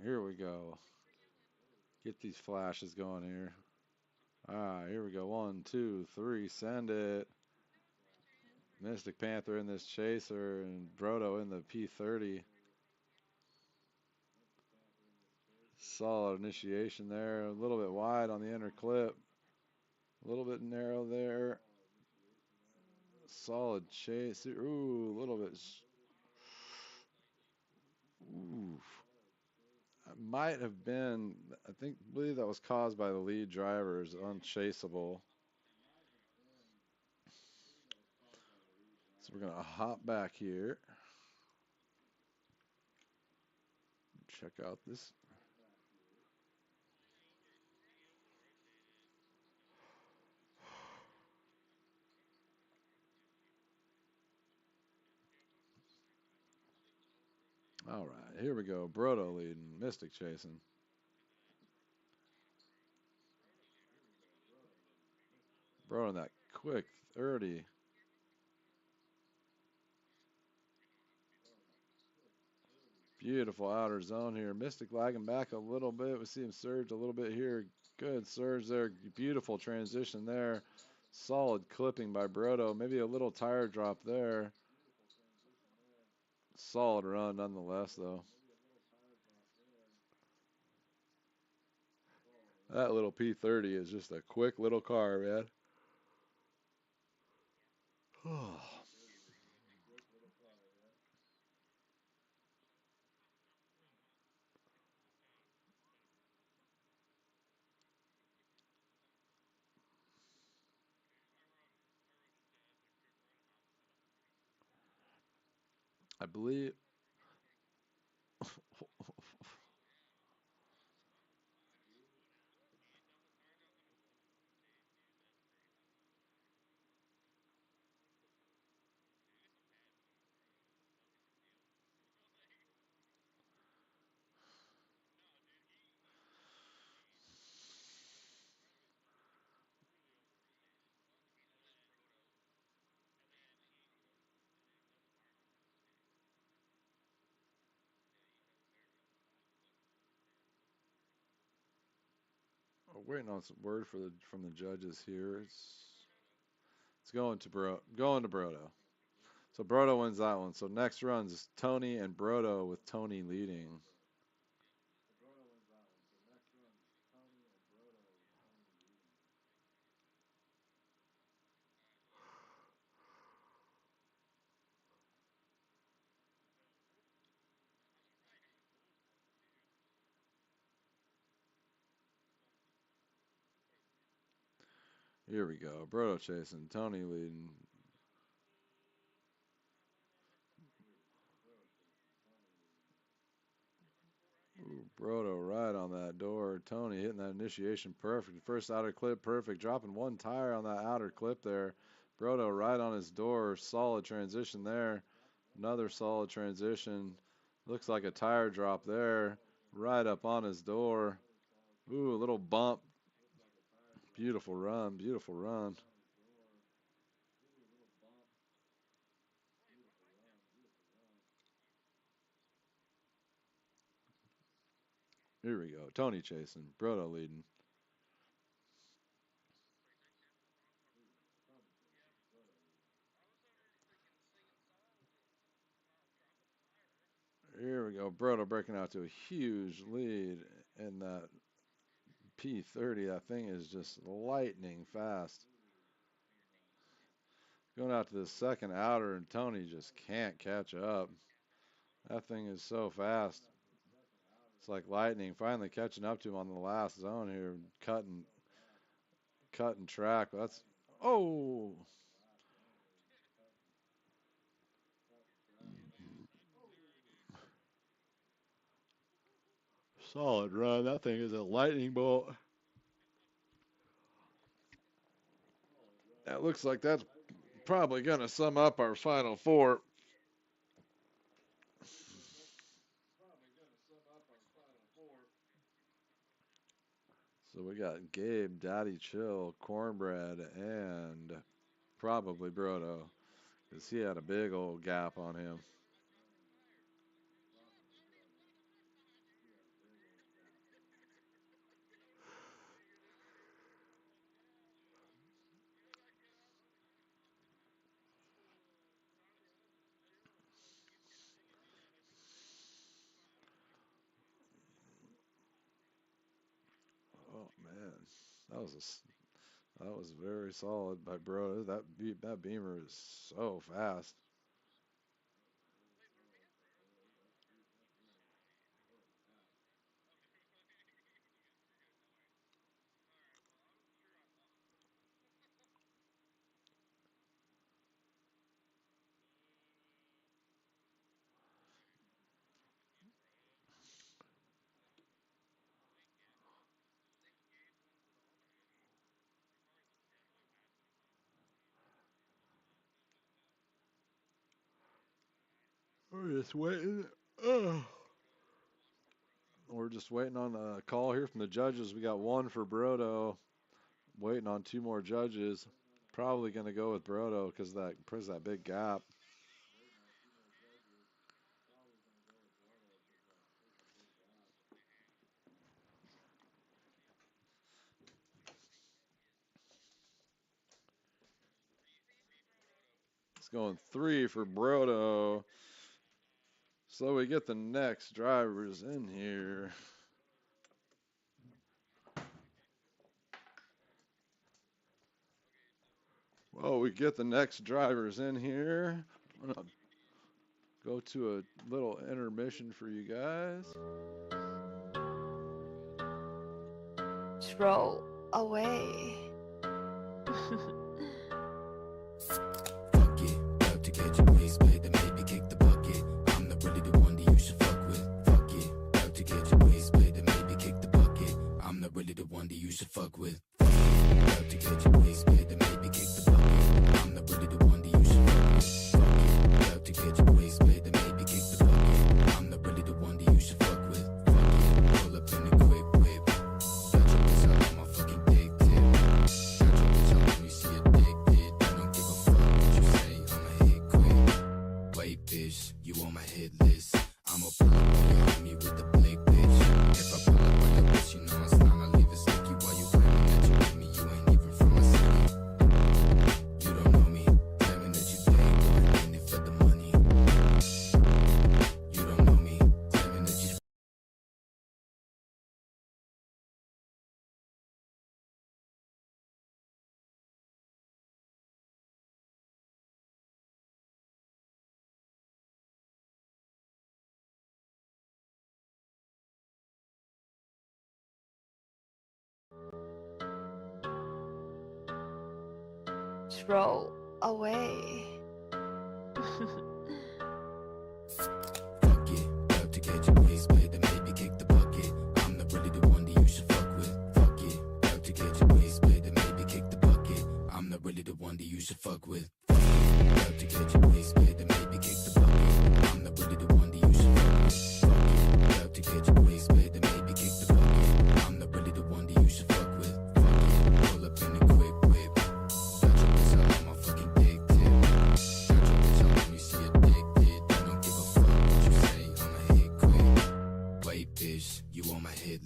Here we go. Get these flashes going here. Here we go. 1, 2, 3. Send it. Mystic Panther in this chaser and Brodo in the P30. Solid initiation there. A little bit wide on the inner clip. A little bit narrow there. Solid chase. Ooh, a little bit. Ooh. Might have been, believe that was caused by the lead driver's unchaseable. So we're going to hop back here. Check out this. All right, here we go. Brodo leading, Mystic chasing. Brodo in that quick 30. Beautiful outer zone here. Mystic lagging back a little bit. We see him surge a little bit here. Good surge there. Beautiful transition there. Solid clipping by Brodo. Maybe a little tire drop there. Solid run nonetheless, though. That little P30 is just a quick little car, man. I believe. We're waiting on some word from the judges here. It's going to Brodo. So Brodo wins that one. So next runs Tony and Brodo with Tony leading. Here we go. Brodo chasing, Tony leading. Ooh, Brodo right on that door. Tony hitting that initiation perfect. First outer clip perfect. Dropping one tire on that outer clip there. Brodo right on his door. Solid transition there. Another solid transition. Looks like a tire drop there. Right up on his door. Ooh, a little bump. Beautiful run. Beautiful run. Here we go. Tony chasing. Brodo leading. Here we go. Brodo breaking out to a huge lead in that P30. That thing is just lightning fast. Going out to the second outer, and Tony just can't catch up. That thing is so fast. It's like lightning. Finally catching up to him on the last zone here, cutting track. That's oh, solid run. That thing is a lightning bolt. That looks like that's probably going to sum up our final four. So we got Gabe, Daddy Chill, Cornbread, and probably Brodo, because he had a big old gap on him. Oh man, that was that was very solid by Brodo. That Beamer is so fast. We're just waiting. Oh. We're just waiting on a call here from the judges. We got one for Brodo. Waiting on two more judges. Probably going to go with Brodo because that big gap. It's going 3 for Brodo. So we get the next drivers in here. Well, we get the next drivers in here. I'm going to go to a little intermission for you guys.
Throw away.
Fuck it, about to catch a waistblade, then maybe kick the bucket. I'm not really the one that you should fuck with. Fuck it, about to catch a waistblade, then maybe kick the bucket. I'm not really the one that you should fuck with. Fuck it, about to catch a waistblade, then maybe kick the bucket. I'm not really the one that you should fuck with. Fuck it, about to catch a waistblade, then maybe kick the bucket. I'm not really the one that you should fuck with. Fuck it, pull up in a quick whip. Got your bitch out on my fucking dick tip. Got your bitch out when you see a dick hit. I don't give a fuck what you say, I'ma hit quick. Wait, bitch, you on my hit list. I'ma pull up on your homie with the blick, bitch. If I pull up on your bitch, you know it's time to leave it sticky. While you claiming that you with me, you ain't even from my city. You don't know me, claiming that you pay, boy, in it for the money. You don't know me, claiming that you
Throw away.
fuck it, about to catch a waistblade, then maybe kick the bucket. I'm not really the one that you should fuck with. Fuck it, about to catch a waistblade, then maybe kick the bucket. I'm not really the one that you should fuck with. Fuck it, about to catch a waistblade, then maybe kick the bucket. I'm not really the one that you should fuck with. Fuck it, about to catch a waistblade, then maybe kick the bucket. I'm not really the one that you should fuck with. Fuck it, pull up in a quick whip. Got your bitch out on my fucking dick tip. Got your bitch out when you see a dick hit. I don't give a fuck what you say, I'ma hit quick. Wait, bitch, you on my hit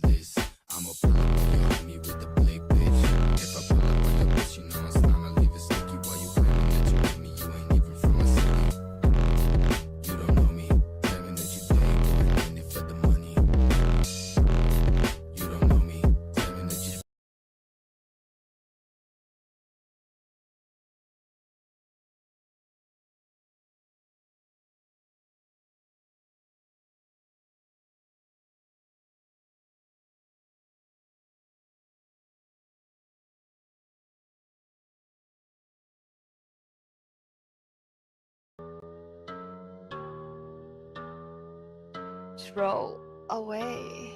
Throw away.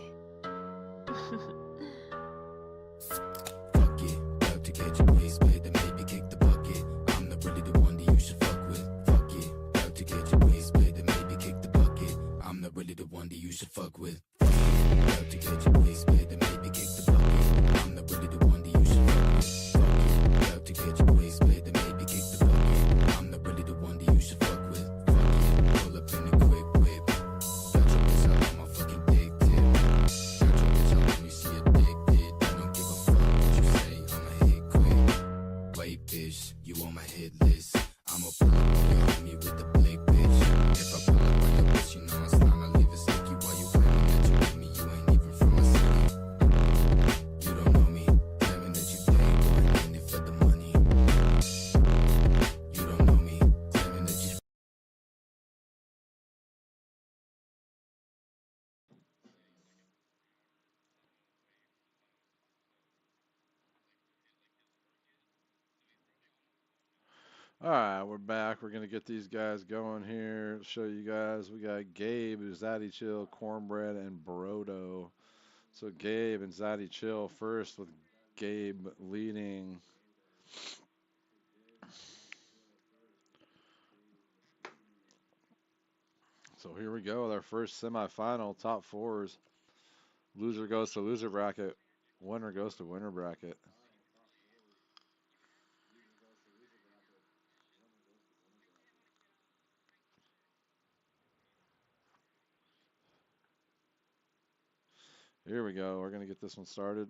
Fuck it, about to catch a waste, but then maybe kick the bucket. I'm not really the one that you should fuck with. Fuck it, about to catch a waste, but then maybe kick the bucket. I'm not really the one that you should fuck with. Fuck it, about to catch a waste, but then maybe kick the bucket. I'm not really the one that you should fuck with. Fuck it, about to catch a waste, but then maybe kick the bucket. I'm not really the one that you should fuck with. Fuck it, pull up in a quick whip. Got your bitch out on my fucking dick tip. Got your bitch out when you see a dick did. I don't give a fuck what you say, I'ma hit quick. Wait, bitch, you on my hit list. I'ma pull up on your homie with the blick, bitch. If I pull up on your bitch, you know it's time to leave it sticky. While you claiming that you with me, you ain't even from my city. You don't know me, claiming that you pay, boy, in it for the money. You don't know me, claiming that you.
All right, we're back. We're gonna get these guys going here. Show you guys. We got Gabe, Zaddy Chill, Cornbread, and Brodo. So Gabe and Zaddy Chill first, with Gabe leading. So here we go with our first semifinal, top fours. Loser goes to loser bracket. Winner goes to winner bracket. Here we go. We're gonna get this one started.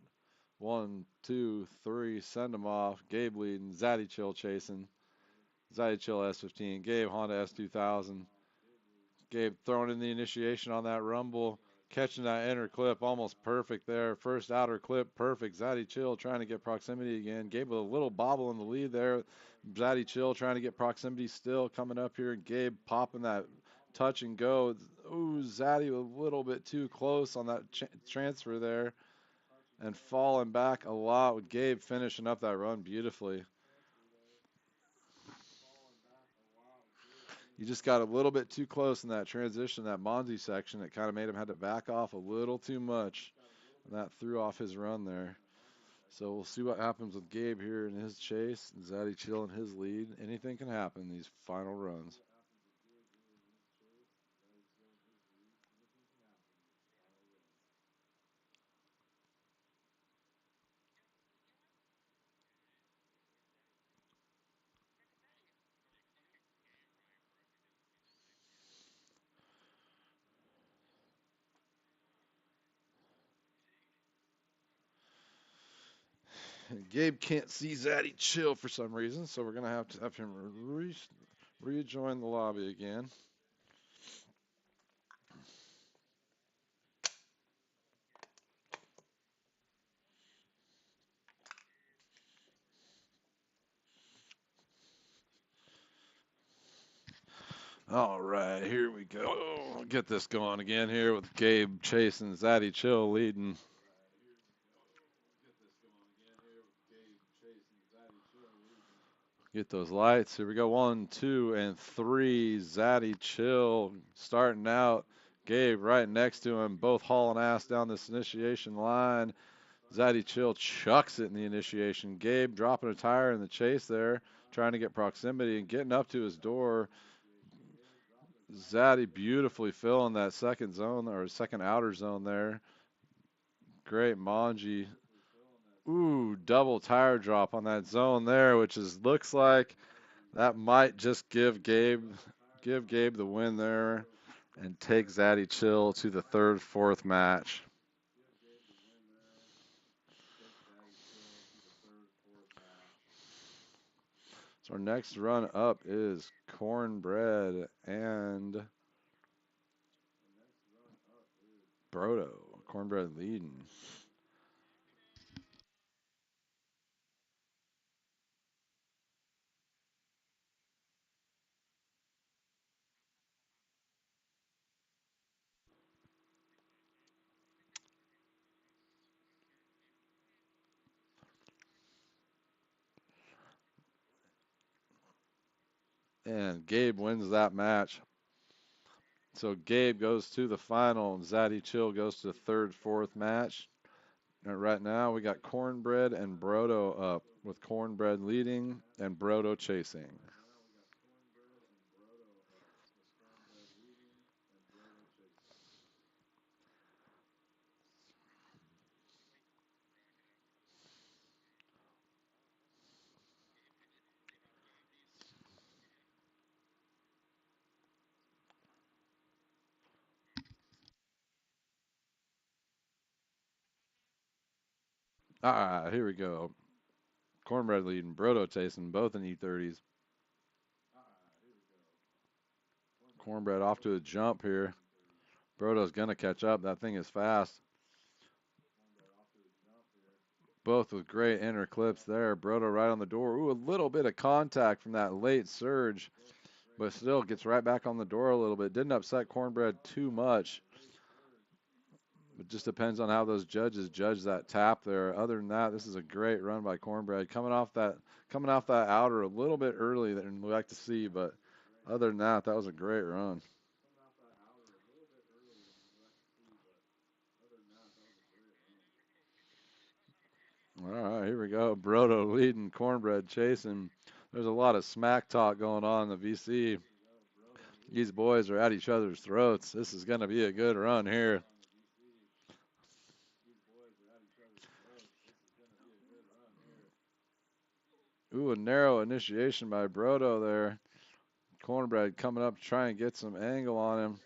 1, 2, 3. Send them off. Gabe leading. Zaddy Chill chasing. Zaddy Chill S15. Gabe Honda S2000. Gabe throwing in the initiation on that rumble. Catching that inner clip, almost perfect there. First outer clip, perfect. Zaddy Chill trying to get proximity again. Gabe with a little bobble in the lead there. Zaddy Chill trying to get proximity still coming up here. Gabe popping that touch and go. Ooh, Zaddy a little bit too close on that transfer there. And falling back a lot with Gabe finishing up that run beautifully. You just got a little bit too close in that transition, that Monzi section. It kind of made him had to back off a little too much. And that threw off his run there. So we'll see what happens with Gabe here in his chase. And Zaddy Chill in his lead. Anything can happen in these final runs. And Gabe can't see Zaddy Chill for some reason, so we're going to have him rejoin the lobby again. All right, here we go. Get this going again here with Gabe chasing, Zaddy Chill leading. Get those lights. Here we go. 1, 2, and 3. Zaddy Chill starting out. Gabe right next to him, both hauling ass down this initiation line. Zaddy Chill chucks it in the initiation. Gabe dropping a tire in the chase there, trying to get proximity and getting up to his door. Zaddy beautifully filling that second zone or second outer zone there. Great Manji. Ooh, double tire drop on that zone there, which looks like that might just give Gabe the win there and take Zaddy Chill to the third, fourth match. So our next run up is Cornbread and Brodo. Cornbread leading. And Gabe wins that match. So Gabe goes to the final, and Zaddy Chill goes to the third, fourth match. And right now we got Cornbread and Brodo up, with Cornbread leading and Brodo chasing. Ah, here we go. Cornbread leading, Brodo chasing, both in E30s. Cornbread off to a jump here. Brodo's gonna catch up. That thing is fast. Both with great inner clips there. Brodo right on the door. Ooh, a little bit of contact from that late surge, but still gets right back on the door a little bit. Didn't upset Cornbread too much. It just depends on how those judges judge that tap there. Other than that, this is a great run by Cornbread. Coming off that outer a little bit early than we like to see, but other than that, that was a great run. All right, here we go. Brodo leading, Cornbread chasing. There's a lot of smack talk going on in the VC. These boys are at each other's throats. This is going to be a good run here. Ooh, a narrow initiation by Brodo there. Cornbread coming up to try and get some angle on him.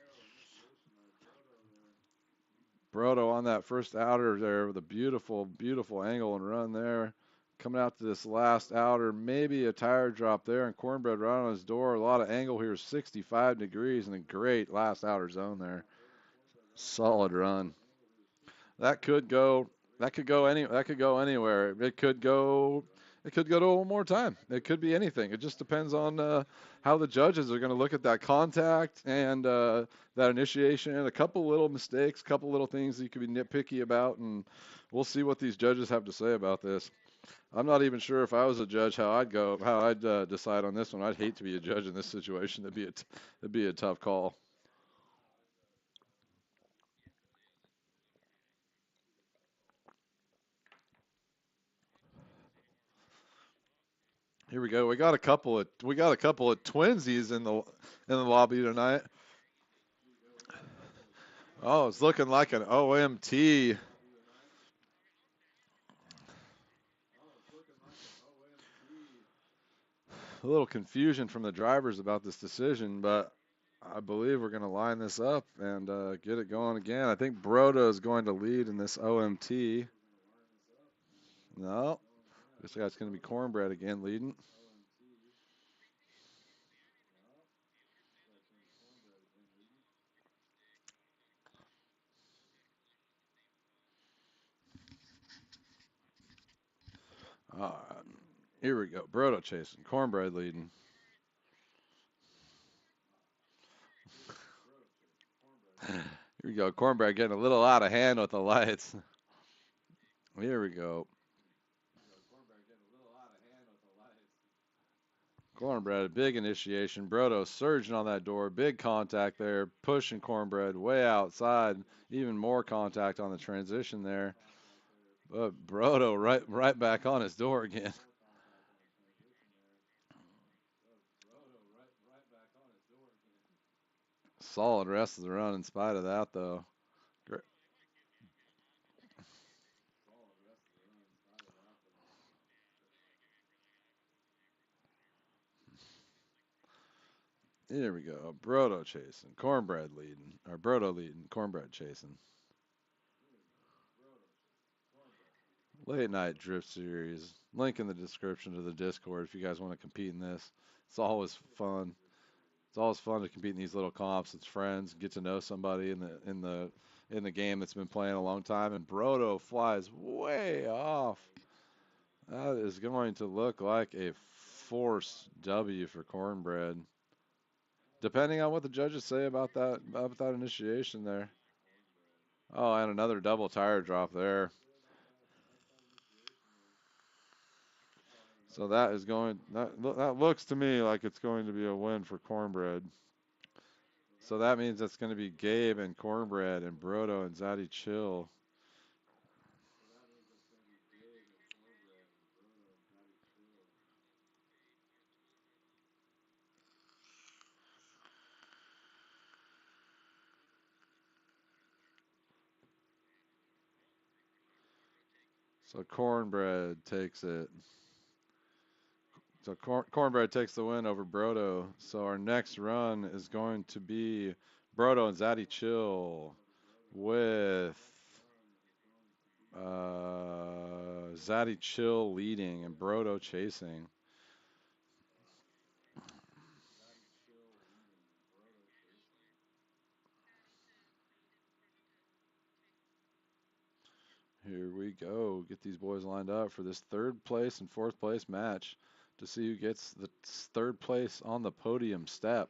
Brodo on that first outer there with a beautiful, beautiful angle and run there. Coming out to this last outer, maybe a tire drop there, and Cornbread right on his door. A lot of angle here, 65 degrees, and a great last outer zone there. Solid run. That could go. That could go any. That could go anywhere. It could go. It could go to one more time. It could be anything. It just depends on how the judges are going to look at that contact and that initiation, and a couple little mistakes, a couple little things that you could be nitpicky about, and we'll see what these judges have to say about this. I'm not even sure if I was a judge how I'd go, how I'd decide on this one. I'd hate to be a judge in this situation. It'd be a tough call. Here we go. We got a couple of twinsies in the lobby tonight. Oh, it's looking like an OMT. A little confusion from the drivers about this decision, but I believe we're going to line this up and get it going again. I think Broda is going to lead in this OMT. No, this guy's going to be Cornbread again leading. Uh, Here we go. Brodo chasing. Cornbread leading. Here we go. Cornbread getting a little out of hand with the lights. Here we go. Cornbread, big initiation. Brodo surging on that door. Big contact there. Pushing Cornbread way outside. Even more contact on the transition there. But Brodo right back on his door again. Solid rest of the run in spite of that, though. Great. Here we go. Brodo chasing. Cornbread leading. Or Brodo leading. Cornbread chasing. Late night drift series. Link in the description to the Discord if you guys want to compete in this. It's always fun. It's always fun to compete in these little comps. It's friends, get to know somebody in the game that's been playing a long time. And Brodo flies way off. That is going to look like a force W for Cornbread, depending on what the judges say about that initiation there. Oh, and another double tire drop there. So that looks to me like it's going to be a win for Cornbread. So that means it's going to be Gabe and Cornbread and Brodo and Zaddy Chill. So Cornbread takes it. So Cornbread takes the win over Brodo. So our next run is going to be Brodo and Zaddy Chill with Zaddy Chill leading and Brodo chasing. Here we go. Get these boys lined up for this third place and fourth place match to see who gets the third place on the podium step.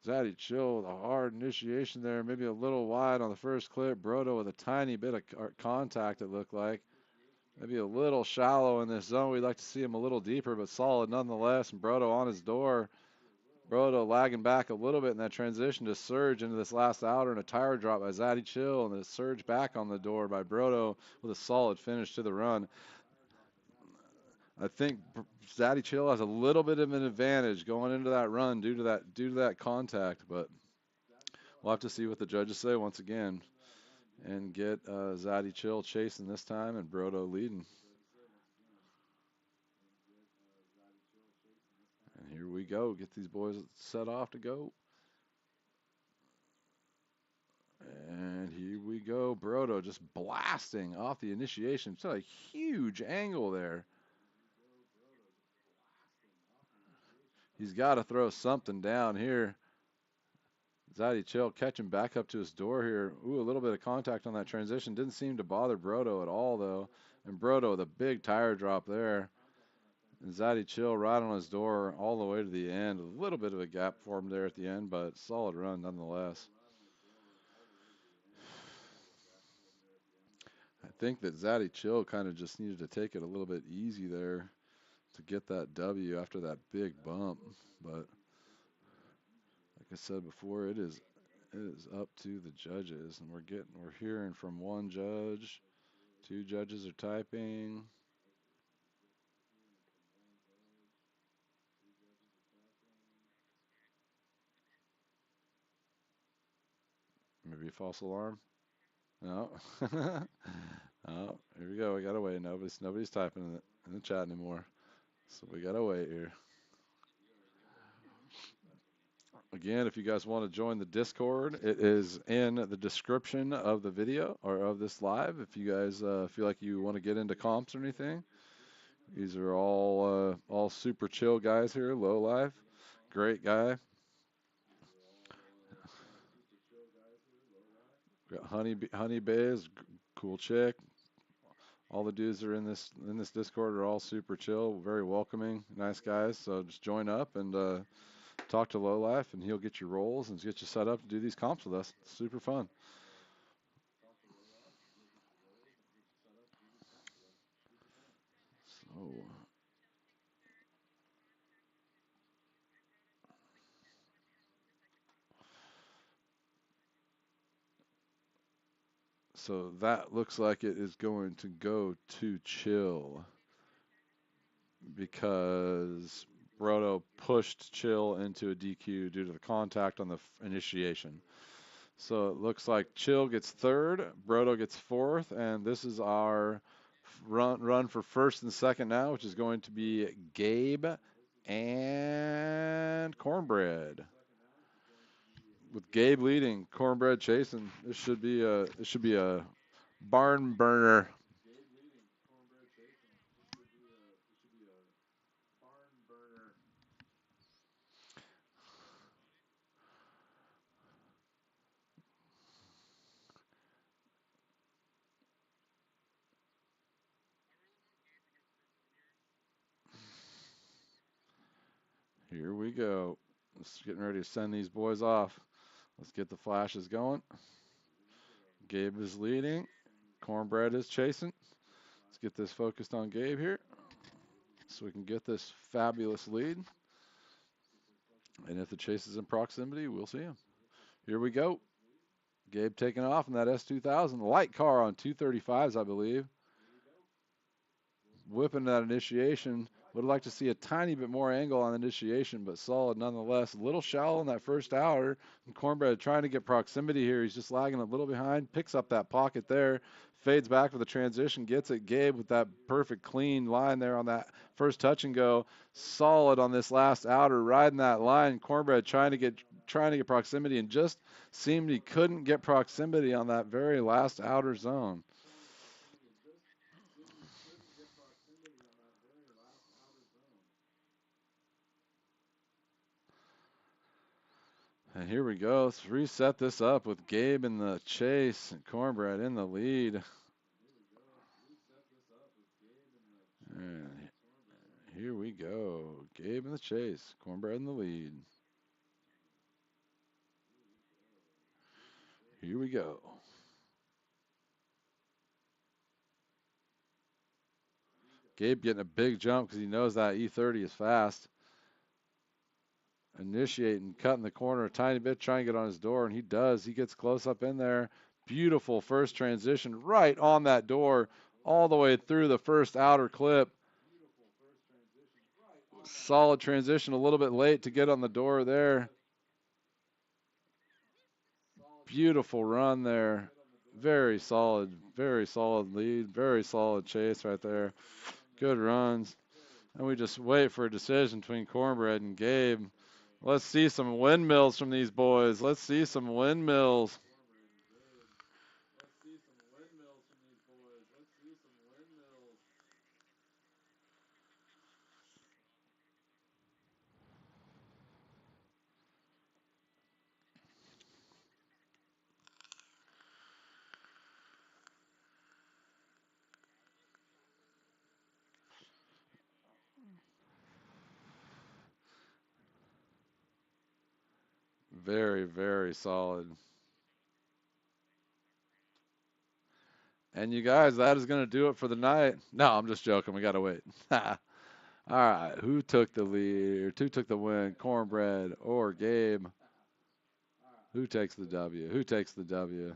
Zaddy Chill with a hard initiation there, maybe a little wide on the first clip. Brodo with a tiny bit of contact, it looked like. Maybe a little shallow in this zone. We'd like to see him a little deeper, but solid nonetheless. And Brodo on his door. Brodo lagging back a little bit in that transition to surge into this last outer and a tire drop by Zaddy Chill and a surge back on the door by Brodo with a solid finish to the run. I think Zaddy Chill has a little bit of an advantage going into that run due to that contact, but we'll have to see what the judges say once again and get Zaddy Chill chasing this time and Brodo leading. And here we go. Get these boys set off to go. And here we go. Brodo just blasting off the initiation. It's a huge angle there. He's got to throw something down here. Zaddy Chill catching back up to his door here. Ooh, a little bit of contact on that transition. Didn't seem to bother Brodo at all, though. And Brodo with a big tire drop there. And Zaddy Chill right on his door all the way to the end. A little bit of a gap formed there at the end, but solid run nonetheless. I think that Zaddy Chill kind of just needed to take it a little bit easy there to get that W after that big bump. But like I said before, it is up to the judges, and we're hearing from one judge, two judges are typing. Maybe a false alarm. No. Oh, here we go. We gotta wait. Nobody's typing in the chat anymore. So we gotta wait here. Again, if you guys want to join the Discord, it is in the description of the video or of this live. If you guys feel like you want to get into comps or anything, these are all super chill guys here. Low life, great guy. Got Honey Bays, cool chick. All the dudes that are in this Discord are all super chill, very welcoming, nice guys. So just join up and talk to Low Life, and he'll get you roles and get you set up to do these comps with us. It's super fun. So that looks like it is going to go to Chill because Brodo pushed Chill into a DQ due to the contact on the initiation. So it looks like Chill gets third, Brodo gets fourth, and this is our run for first and second now, which is going to be Gabe and Cornbread. With Gabe leading, Cornbread chasing. This should be a barn burner. Here we go. Let's getting ready to send these boys off. Let's get the flashes going. Gabe is leading. Cornbread is chasing. Let's get this focused on Gabe here so we can get this fabulous lead. And if the chase is in proximity, we'll see him. Here we go. Gabe taking off in that S2000. Light car on 235s, I believe. Whipping that initiation. Would like to see a tiny bit more angle on initiation, but solid nonetheless. A little shallow in that first hour. And Cornbread trying to get proximity here. He's just lagging a little behind. Picks up that pocket there. Fades back for the transition. Gets it. Gabe with that perfect clean line there on that first touch and go. Solid on this last outer. Riding that line. Cornbread trying to get proximity and just seemed he couldn't get proximity on that very last outer zone. And here we go. Let's reset this up with Gabe in the chase and Cornbread in the lead. And here we go. Gabe in the chase, Cornbread in the lead. Here we go. Gabe getting a big jump because he knows that E30 is fast. Initiating, cutting the corner a tiny bit, trying to get on his door, and he does. He gets close up in there. Beautiful first transition right on that door, all the way through the first outer clip. Solid transition, a little bit late to get on the door there. Beautiful run there. Very solid lead, very solid chase right there. Good runs. And we just wait for a decision between Cornbread and Gabe. Let's see some windmills from these boys. Let's see some windmills. Very, very solid. And you guys, that is going to do it for the night. No, I'm just joking. We got to wait. All right. Who took the lead? Who took the win? Cornbread or Gabe? Who takes the W? Who takes the W?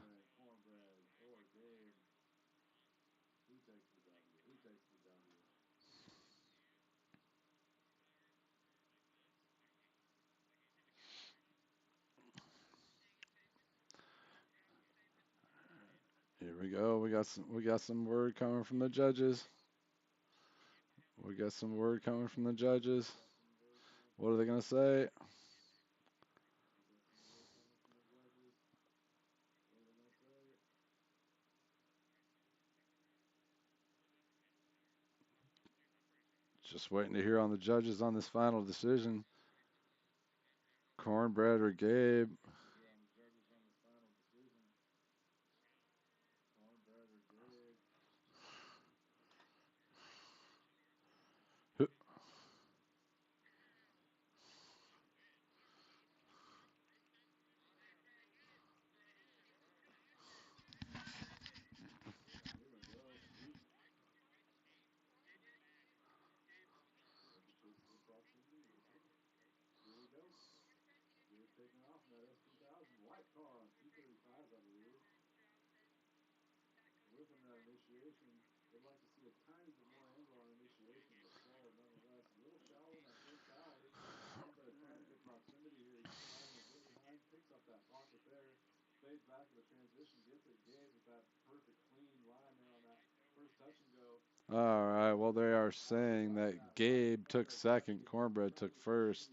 Here we go. We got some word coming from the judges. We got some word coming from the judges. What are they going to say? Just waiting to hear on the judges on this final decision. Cornbread or Gabe? Who- All right. Well, they are saying that Gabe took second, Cornbread took first.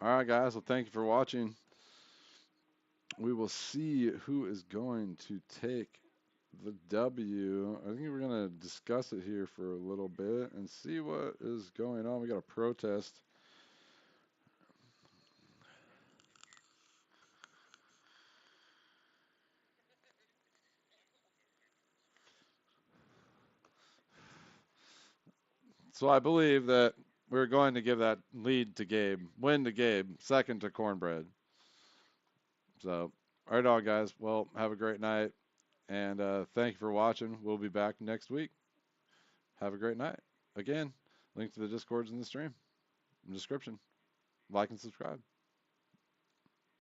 All right, guys. Well, thank you for watching. We will see who is going to take the W. I think we're going to discuss it here for a little bit and see what is going on. We got a protest. So I believe that we're going to give that lead to Gabe, win to Gabe, second to Cornbread. So, all right, all guys. Well, have a great night, and thank you for watching. We'll be back next week. Have a great night. Again, link to the Discords in the stream, in the description. Like and subscribe.